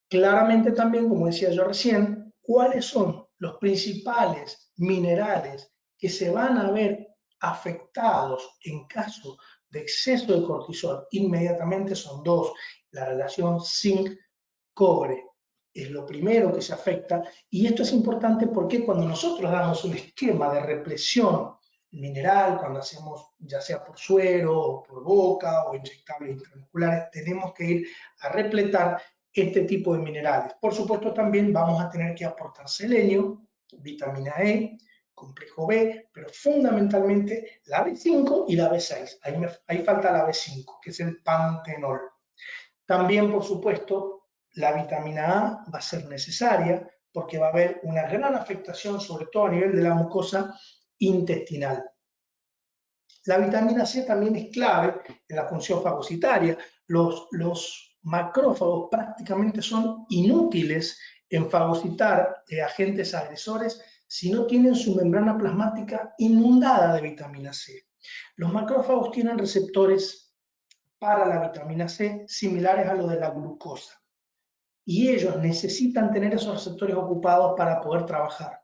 Claramente también, como decía yo recién, cuáles son los principales minerales que se van a ver afectados en caso de exceso de cortisol. Inmediatamente son 2, la relación zinc-cobre. Es lo primero que se afecta, y esto es importante porque cuando nosotros damos un esquema de represión mineral, cuando hacemos ya sea por suero o por boca o inyectables intramusculares, tenemos que ir a repletar este tipo de minerales. Por supuesto, también vamos a tener que aportar selenio, vitamina E, complejo B, pero fundamentalmente la B5 y la B6. Ahí falta la B5, que es el pantenol. También, por supuesto, la vitamina A va a ser necesaria porque va a haber una gran afectación, sobre todo a nivel de la mucosa intestinal. La vitamina C también es clave en la función fagocitaria. Los macrófagos prácticamente son inútiles en fagocitar agentes agresores si no tienen su membrana plasmática inundada de vitamina C. Los macrófagos tienen receptores para la vitamina C similares a los de la glucosa, y ellos necesitan tener esos receptores ocupados para poder trabajar.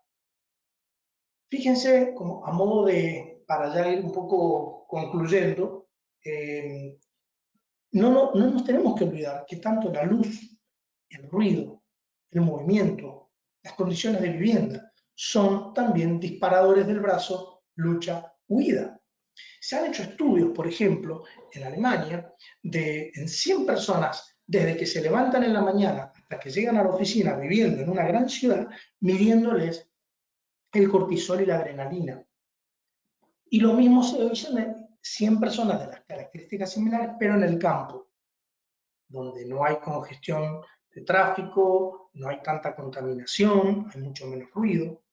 Fíjense, como a modo de, para ya ir un poco concluyendo, no nos tenemos que olvidar que tanto la luz, el ruido, el movimiento, las condiciones de vivienda son también disparadores del brazo lucha-huida. Se han hecho estudios, por ejemplo, en Alemania, en 100 personas, desde que se levantan en la mañana hasta que llegan a la oficina viviendo en una gran ciudad, midiéndoles el cortisol y la adrenalina. Y lo mismo se hizo en 100 personas de las características similares, pero en el campo, donde no hay congestión de tráfico, no hay tanta contaminación, hay mucho menos ruido.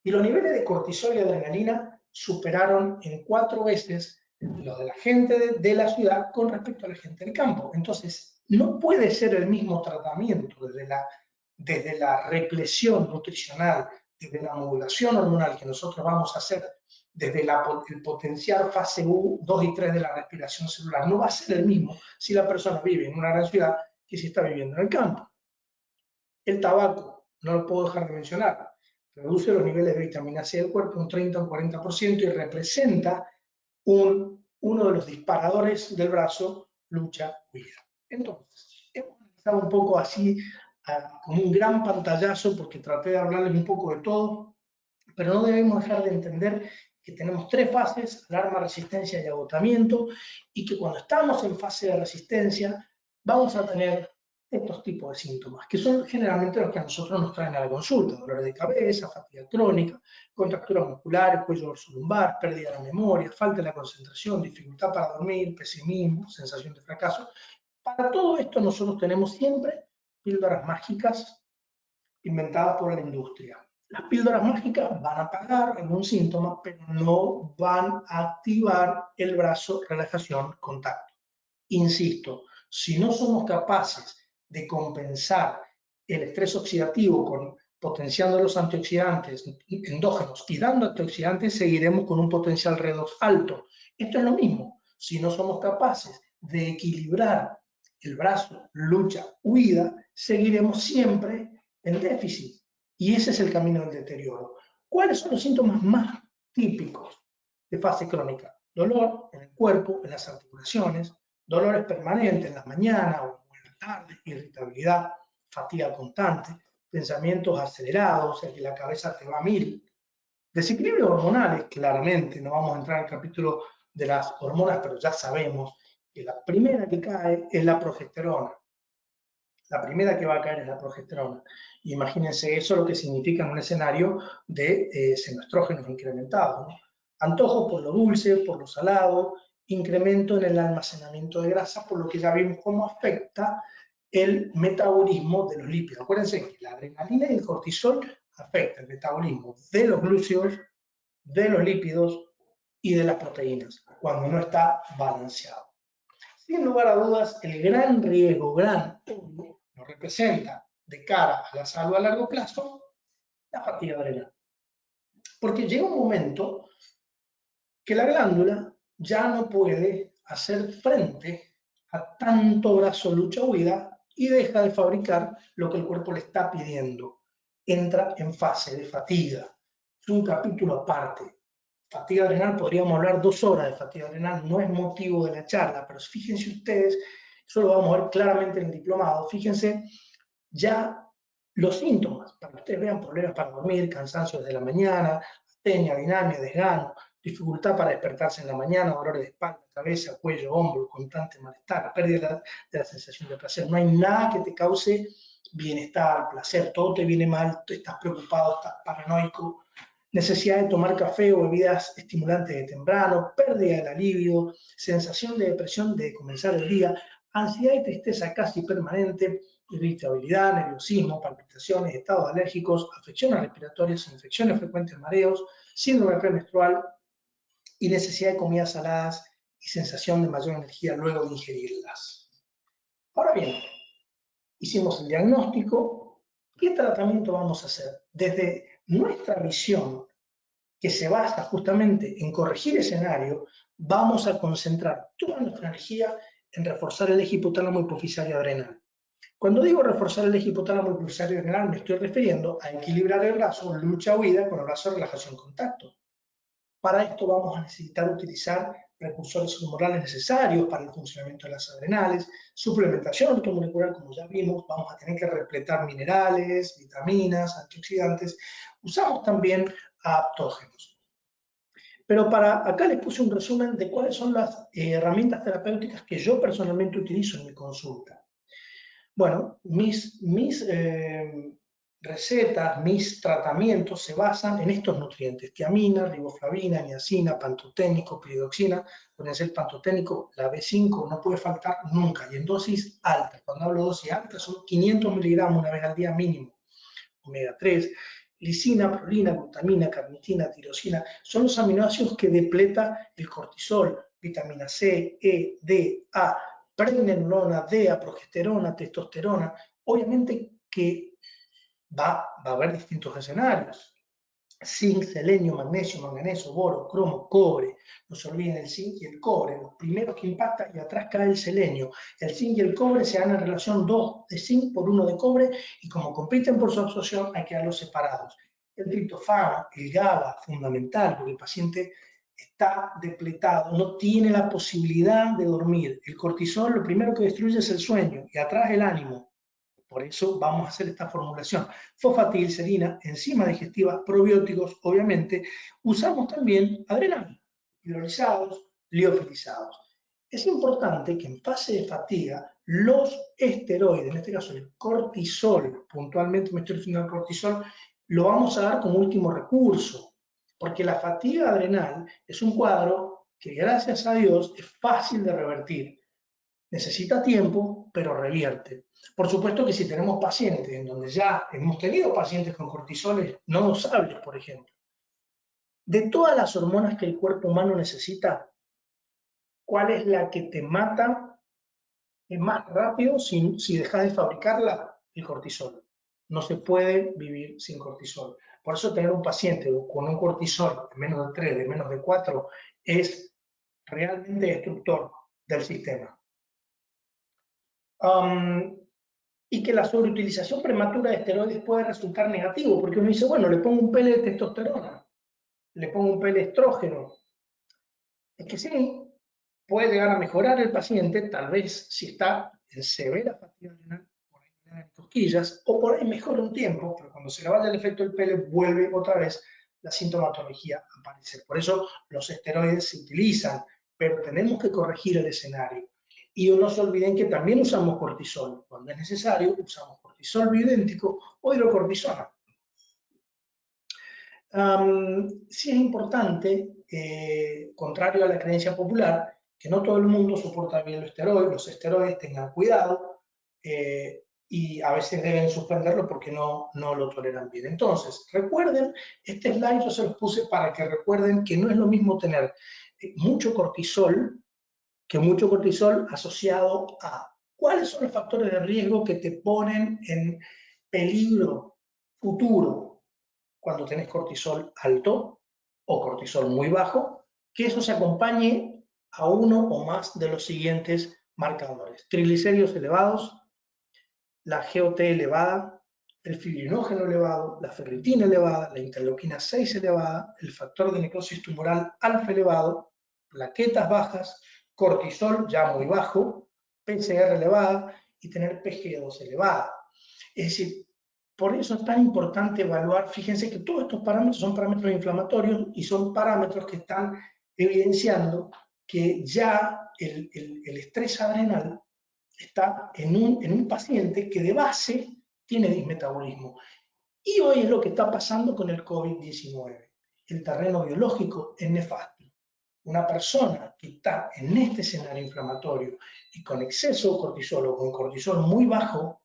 Y los niveles de cortisol y adrenalina superaron en 4 veces los de la gente de la ciudad con respecto a la gente del campo. Entonces, no puede ser el mismo tratamiento desde la represión nutricional, desde la modulación hormonal que nosotros vamos a hacer, desde el potenciar fase 2 y 3 de la respiración celular. No va a ser el mismo si la persona vive en una gran ciudad que si está viviendo en el campo. El tabaco, no lo puedo dejar de mencionar, reduce los niveles de vitamina C del cuerpo un 30 o un 40% y representa uno de los disparadores del brazo lucha-huida. Entonces, hemos analizado un poco así, como un gran pantallazo, porque traté de hablarles un poco de todo, pero no debemos dejar de entender que tenemos 3 fases: alarma, resistencia y agotamiento, y que cuando estamos en fase de resistencia vamos a tener estos tipos de síntomas, que son generalmente los que a nosotros nos traen a la consulta: dolores de cabeza, fatiga crónica, contracturas musculares, cuello dorsolumbar, pérdida de la memoria, falta de la concentración, dificultad para dormir, pesimismo, sensación de fracaso. Para todo esto nosotros tenemos siempre píldoras mágicas inventadas por la industria. Las píldoras mágicas van a apagar algún síntoma, pero no van a activar el brazo relajación contacto. Insisto, si no somos capaces de compensar el estrés oxidativo potenciando los antioxidantes endógenos y dando antioxidantes, seguiremos con un potencial redox alto. Esto es lo mismo. Si no somos capaces de equilibrar el brazo lucha-huida, seguiremos siempre en déficit. Y ese es el camino del deterioro. ¿Cuáles son los síntomas más típicos de fase crónica? Dolor en el cuerpo, en las articulaciones, dolores permanentes en la mañana o en la tarde, irritabilidad, fatiga constante, pensamientos acelerados, en que la cabeza te va a mil. Desequilibrios hormonales, claramente, no vamos a entrar al capítulo de las hormonas, pero ya sabemos que la primera que cae es la progesterona. La primera que va a caer es la progesterona. Imagínense eso lo que significa en un escenario de senoestrógenos incrementados, ¿no? Antojo por lo dulce, por lo salado, incremento en el almacenamiento de grasa, por lo que ya vimos cómo afecta el metabolismo de los lípidos. Acuérdense que la adrenalina y el cortisol afectan el metabolismo de los glúceos, de los lípidos y de las proteínas, cuando no está balanceado. Sin lugar a dudas, el gran riesgo, lo representa de cara a la salud a largo plazo, la fatiga adrenal. Porque llega un momento que la glándula ya no puede hacer frente a tanto brazo lucha-huida y deja de fabricar lo que el cuerpo le está pidiendo. Entra en fase de fatiga. Es un capítulo aparte. Fatiga adrenal, podríamos hablar 2 horas de fatiga adrenal, no es motivo de la charla, pero fíjense ustedes, eso lo vamos a ver claramente en el diplomado, fíjense ya los síntomas, para que ustedes vean problemas para dormir, cansancio desde la mañana, astenia, dinamia, desgano, dificultad para despertarse en la mañana, dolores de espalda, cabeza, cuello, hombro, constante malestar, pérdida de la sensación de placer. No hay nada que te cause bienestar, placer, todo te viene mal, estás preocupado, estás paranoico, necesidad de tomar café o bebidas estimulantes de temprano, pérdida del alivio, sensación de depresión de comenzar el día, ansiedad y tristeza casi permanente, irritabilidad, nerviosismo, palpitaciones, estados alérgicos, afecciones respiratorias, infecciones frecuentes, mareos, síndrome premenstrual y necesidad de comidas saladas y sensación de mayor energía luego de ingerirlas. Ahora bien, hicimos el diagnóstico. ¿Qué tratamiento vamos a hacer? Desde nuestra visión, que se basa justamente en corregir escenario, vamos a concentrar toda nuestra energía en reforzar el eje hipotálamo hipofisario adrenal. Cuando digo reforzar el eje hipotálamo hipofisario adrenal, me estoy refiriendo a equilibrar el brazo lucha-huida con el brazo relajación-contacto. Para esto vamos a necesitar utilizar precursores hormonales necesarios para el funcionamiento de las adrenales, suplementación ortomolecular, como ya vimos, vamos a tener que repletar minerales, vitaminas, antioxidantes, usamos también adaptógenos. Pero acá les puse un resumen de cuáles son las herramientas terapéuticas que yo personalmente utilizo en mi consulta. Bueno, mis recetas, mis tratamientos se basan en estos nutrientes: tiamina, riboflavina, niacina, pantoténico, piridoxina. Acuérdense, el pantoténico, la B5, no puede faltar nunca, y en dosis altas. Cuando hablo de dosis altas, son 500 miligramos una vez al día mínimo. Omega 3, lisina, prolina, glutamina, carnitina, tirosina, son los aminoácidos que depleta el cortisol, vitamina C, E, D, A, pregnenolona, DEA, progesterona, testosterona. Obviamente que va a haber distintos escenarios. Zinc, selenio, magnesio, manganeso, boro, cromo, cobre. No se olviden el zinc y el cobre, los primeros que impactan, y atrás cae el selenio. El zinc y el cobre se dan en relación 2 de zinc por 1 de cobre, y como compiten por su absorción hay que darlos separados. El triptofano, el GABA, fundamental, porque el paciente está depletado, no tiene la posibilidad de dormir. El cortisol lo primero que destruye es el sueño, y atrás el ánimo. Por eso vamos a hacer esta formulación. Fosfatilcerina, enzima digestiva, probióticos, obviamente. Usamos también adrenal, hidrolizados, liofilizados. Es importante que en fase de fatiga los esteroides, en este caso el cortisol, puntualmente me estoy refiriendo al cortisol, lo vamos a dar como último recurso, porque la fatiga adrenal es un cuadro que, gracias a Dios, es fácil de revertir. Necesita tiempo, pero revierte. Por supuesto que si tenemos pacientes en donde ya hemos tenido pacientes con cortisoles no dosables, por ejemplo, de todas las hormonas que el cuerpo humano necesita, ¿cuál es la que te mata más rápido si dejas de fabricarla? El cortisol. No se puede vivir sin cortisol. Por eso tener un paciente con un cortisol de menos de 3, de menos de 4, es realmente destructor del sistema. Y que la sobreutilización prematura de esteroides puede resultar negativo, porque uno dice, bueno, le pongo un pele de testosterona, le pongo un pele de estrógeno. Es que sí, puede llegar a mejorar el paciente, tal vez si está en severa fatiga adrenal, por ahí le dan cosquillas, o por ahí mejora un tiempo, pero cuando se le vaya el efecto del pele, vuelve otra vez la sintomatología a aparecer. Por eso los esteroides se utilizan, pero tenemos que corregir el escenario. Y no se olviden que también usamos cortisol. Cuando es necesario, usamos cortisol bioidéntico o hidrocortisona. Sí es importante, contrario a la creencia popular, que no todo el mundo soporta bien los esteroides, tengan cuidado, y a veces deben suspenderlo porque no lo toleran bien. Entonces, recuerden, este slide yo se los puse para que recuerden que no es lo mismo tener mucho cortisol que mucho cortisol asociado a cuáles son los factores de riesgo que te ponen en peligro futuro cuando tenés cortisol alto o cortisol muy bajo, que eso se acompañe a uno o más de los siguientes marcadores: triglicéridos elevados, la GOT elevada, el fibrinógeno elevado, la ferritina elevada, la interleuquina 6 elevada, el factor de necrosis tumoral alfa elevado, plaquetas bajas, cortisol ya muy bajo, PCR elevada y tener PGO2 elevada. Es decir, por eso es tan importante evaluar. Fíjense que todos estos parámetros son parámetros inflamatorios y son parámetros que están evidenciando que ya el estrés adrenal está en un paciente que de base tiene dismetabolismo. Y hoy es lo que está pasando con el COVID-19. El terreno biológico es nefasto. Una persona que está en este escenario inflamatorio y con exceso de cortisol o con cortisol muy bajo,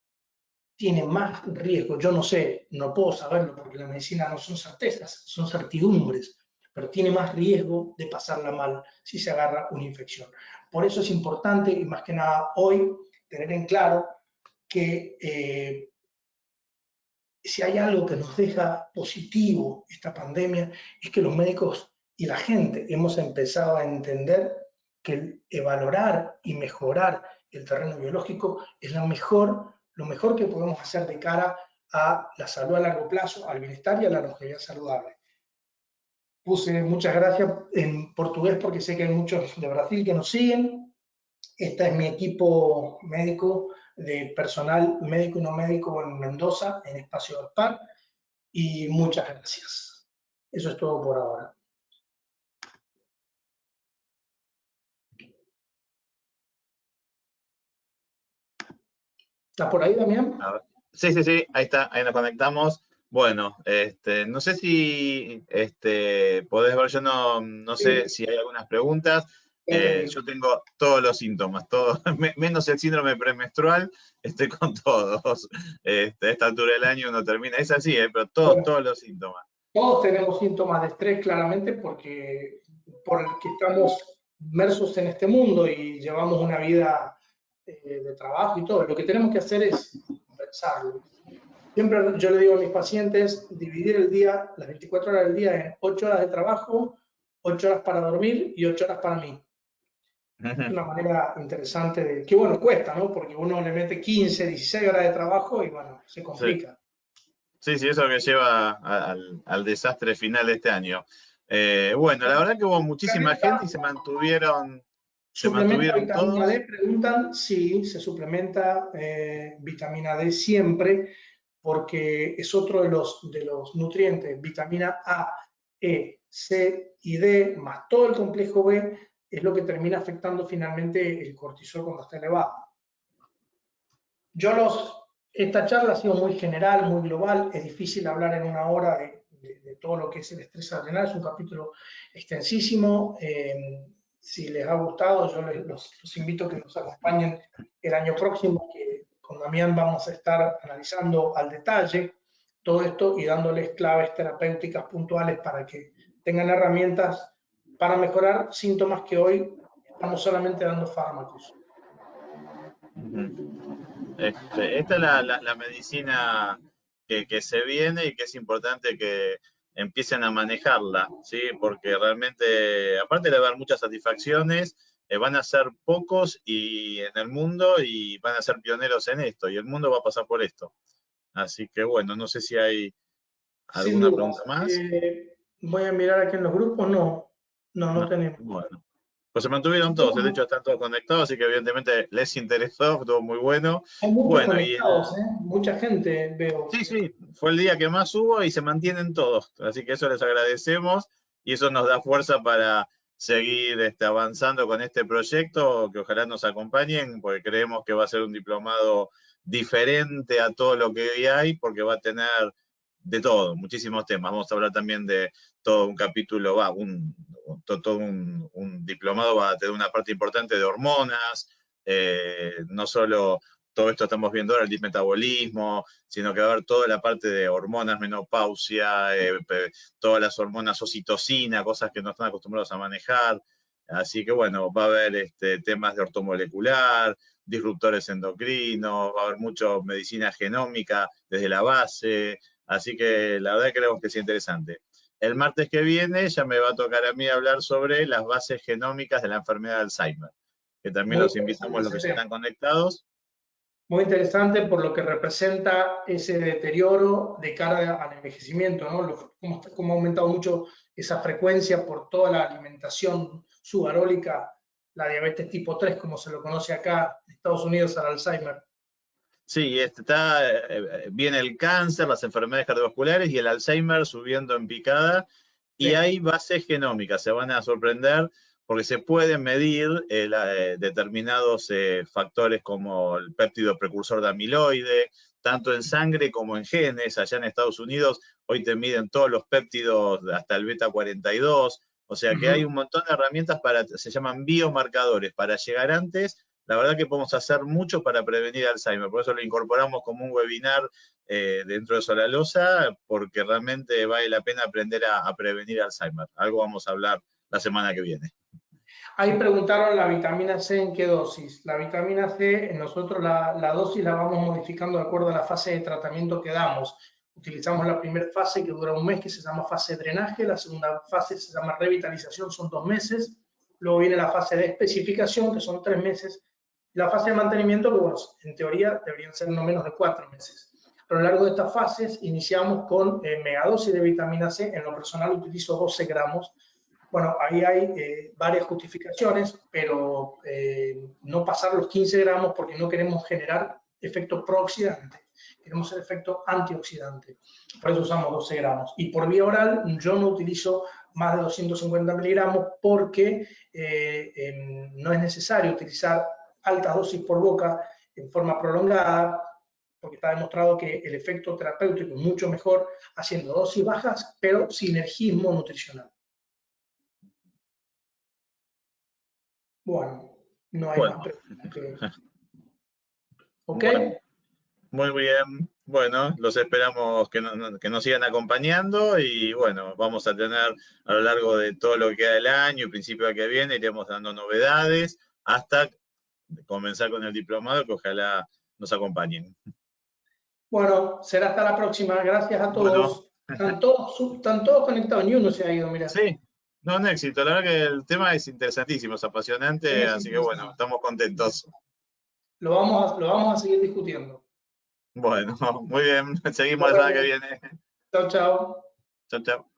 tiene más riesgo. Yo no sé, no puedo saberlo porque la medicina no son certezas, son certidumbres, pero tiene más riesgo de pasarla mal si se agarra una infección. Por eso es importante, y más que nada hoy, tener en claro que si hay algo que nos deja positivo esta pandemia, es que los médicos y la gente hemos empezado a entender que valorar y mejorar el terreno biológico es lo mejor que podemos hacer de cara a la salud a largo plazo, al bienestar y a la longevidad saludable. Puse muchas gracias en portugués porque sé que hay muchos de Brasil que nos siguen. Este es mi equipo médico, de personal médico y no médico en Mendoza, en Espacio Gaspar, y muchas gracias. Eso es todo por ahora. ¿Estás por ahí, Damián? Sí, ahí está, ahí nos conectamos. Bueno, no sé si podés ver, yo no sé si hay algunas preguntas. Yo tengo todos los síntomas, todos, menos el síndrome premenstrual, estoy con todos. A esta altura del año uno termina, es así, pero todos los síntomas. Todos tenemos síntomas de estrés, claramente, porque por el que estamos inmersos en este mundo y llevamos una vida de trabajo y todo. Lo que tenemos que hacer es pensarlo. Siempre yo le digo a mis pacientes, dividir el día, las 24 horas del día, en 8 horas de trabajo, 8 horas para dormir y 8 horas para mí. Es una manera interesante de, que bueno, cuesta, ¿no? Porque uno le mete 15, 16 horas de trabajo y bueno, se complica. Sí, eso es lo que lleva al desastre final de este año. Bueno, la verdad que hubo muchísima gente y se mantuvieron Vitamina todos. D, preguntan, sí, se suplementa vitamina D siempre, porque es otro de los nutrientes. Vitamina A, E, C y D, más todo el complejo B, es lo que termina afectando finalmente el cortisol cuando está elevado. Esta charla ha sido muy general, muy global, es difícil hablar en una hora de todo lo que es el estrés adrenal, es un capítulo extensísimo. Si les ha gustado, yo los invito a que nos acompañen el año próximo, que con Damián vamos a estar analizando al detalle todo esto y dándoles claves terapéuticas puntuales para que tengan herramientas para mejorar síntomas que hoy estamos solamente dando fármacos. Esta es la medicina que se viene y que es importante que empiecen a manejarla, ¿sí? Porque realmente, aparte de haber muchas satisfacciones, van a ser pocos y en el mundo y van a ser pioneros en esto, y el mundo va a pasar por esto. Así que bueno, no sé si hay Sin alguna dudas. pregunta más. Voy a mirar aquí en los grupos. No No, tenemos. bueno. Pues se mantuvieron todos, de hecho están todos conectados, así que evidentemente les interesó, estuvo muy bueno. Hay muchos Bueno, conectados, ¿eh? Mucha gente veo. sí, sí, fue el día que más hubo y se mantienen todos, así que eso les agradecemos y eso nos da fuerza para seguir avanzando con este proyecto, que ojalá nos acompañen, porque creemos que va a ser un diplomado diferente a todo lo que hoy hay, porque va a tener de todo, muchísimos temas. Vamos a hablar también de todo un capítulo, todo un diplomado va a tener una parte importante de hormonas, no solo todo esto estamos viendo ahora, el dismetabolismo, sino que va a haber toda la parte de hormonas, menopausia, todas las hormonas oxitocina, cosas que no están acostumbrados a manejar. Así que bueno, va a haber temas de ortomolecular, disruptores endocrinos, va a haber mucho medicina genómica desde la base, así que la verdad creemos que es interesante. El martes que viene ya me va a tocar a mí hablar sobre las bases genómicas de la enfermedad de Alzheimer, que también Muy los invitamos los que ya están conectados. Muy interesante por lo que representa ese deterioro de cara al envejecimiento, ¿no? Cómo ha aumentado mucho esa frecuencia por toda la alimentación subarólica, la diabetes tipo 3, como se lo conoce acá en Estados Unidos, al Alzheimer. Sí, viene el cáncer, las enfermedades cardiovasculares y el Alzheimer subiendo en picada. Y Sí. hay bases genómicas, se van a sorprender porque se pueden medir determinados factores como el péptido precursor de amiloide, tanto en sangre como en genes. Allá en Estados Unidos hoy te miden todos los péptidos hasta el beta 42. O sea que hay un montón de herramientas se llaman biomarcadores, para llegar antes. La verdad que podemos hacer mucho para prevenir Alzheimer, por eso lo incorporamos como un webinar dentro de Solaloza, porque realmente vale la pena aprender a prevenir Alzheimer. Algo vamos a hablar la semana que viene. Ahí preguntaron la vitamina C en qué dosis. La vitamina C, nosotros la dosis la vamos modificando de acuerdo a la fase de tratamiento que damos. Utilizamos la primera fase que dura un mes, que se llama fase de drenaje. La segunda fase se llama revitalización, son 2 meses. Luego viene la fase de especificación, que son 3 meses. La fase de mantenimiento, que bueno, en teoría deberían ser no menos de 4 meses. A lo largo de estas fases iniciamos con megadosis de vitamina C. En lo personal utilizo 12 gramos. Bueno, ahí hay varias justificaciones, pero no pasar los 15 gramos porque no queremos generar efecto prooxidante, queremos el efecto antioxidante. Por eso usamos 12 gramos. Y por vía oral yo no utilizo más de 250 miligramos porque no es necesario utilizar altas dosis por boca en forma prolongada, porque está demostrado que el efecto terapéutico es mucho mejor haciendo dosis bajas, pero sinergismo nutricional. Bueno, no hay más preguntas. ¿Ok? Bueno, muy bien. Bueno, los esperamos que nos sigan acompañando y bueno, vamos a tener a lo largo de todo lo que queda del año y principio del que viene, iremos dando novedades hasta comenzar con el diplomado, que ojalá nos acompañen. Bueno, será hasta la próxima. Gracias a Bueno, todos. Están todos conectados, ni uno se ha ido, mira. sí, no, un éxito. La verdad que el tema es interesantísimo, es apasionante, así que bueno, estamos contentos. Lo vamos a seguir discutiendo. Bueno, muy bien, seguimos la semana que viene. Chao, chao. Chao, chao.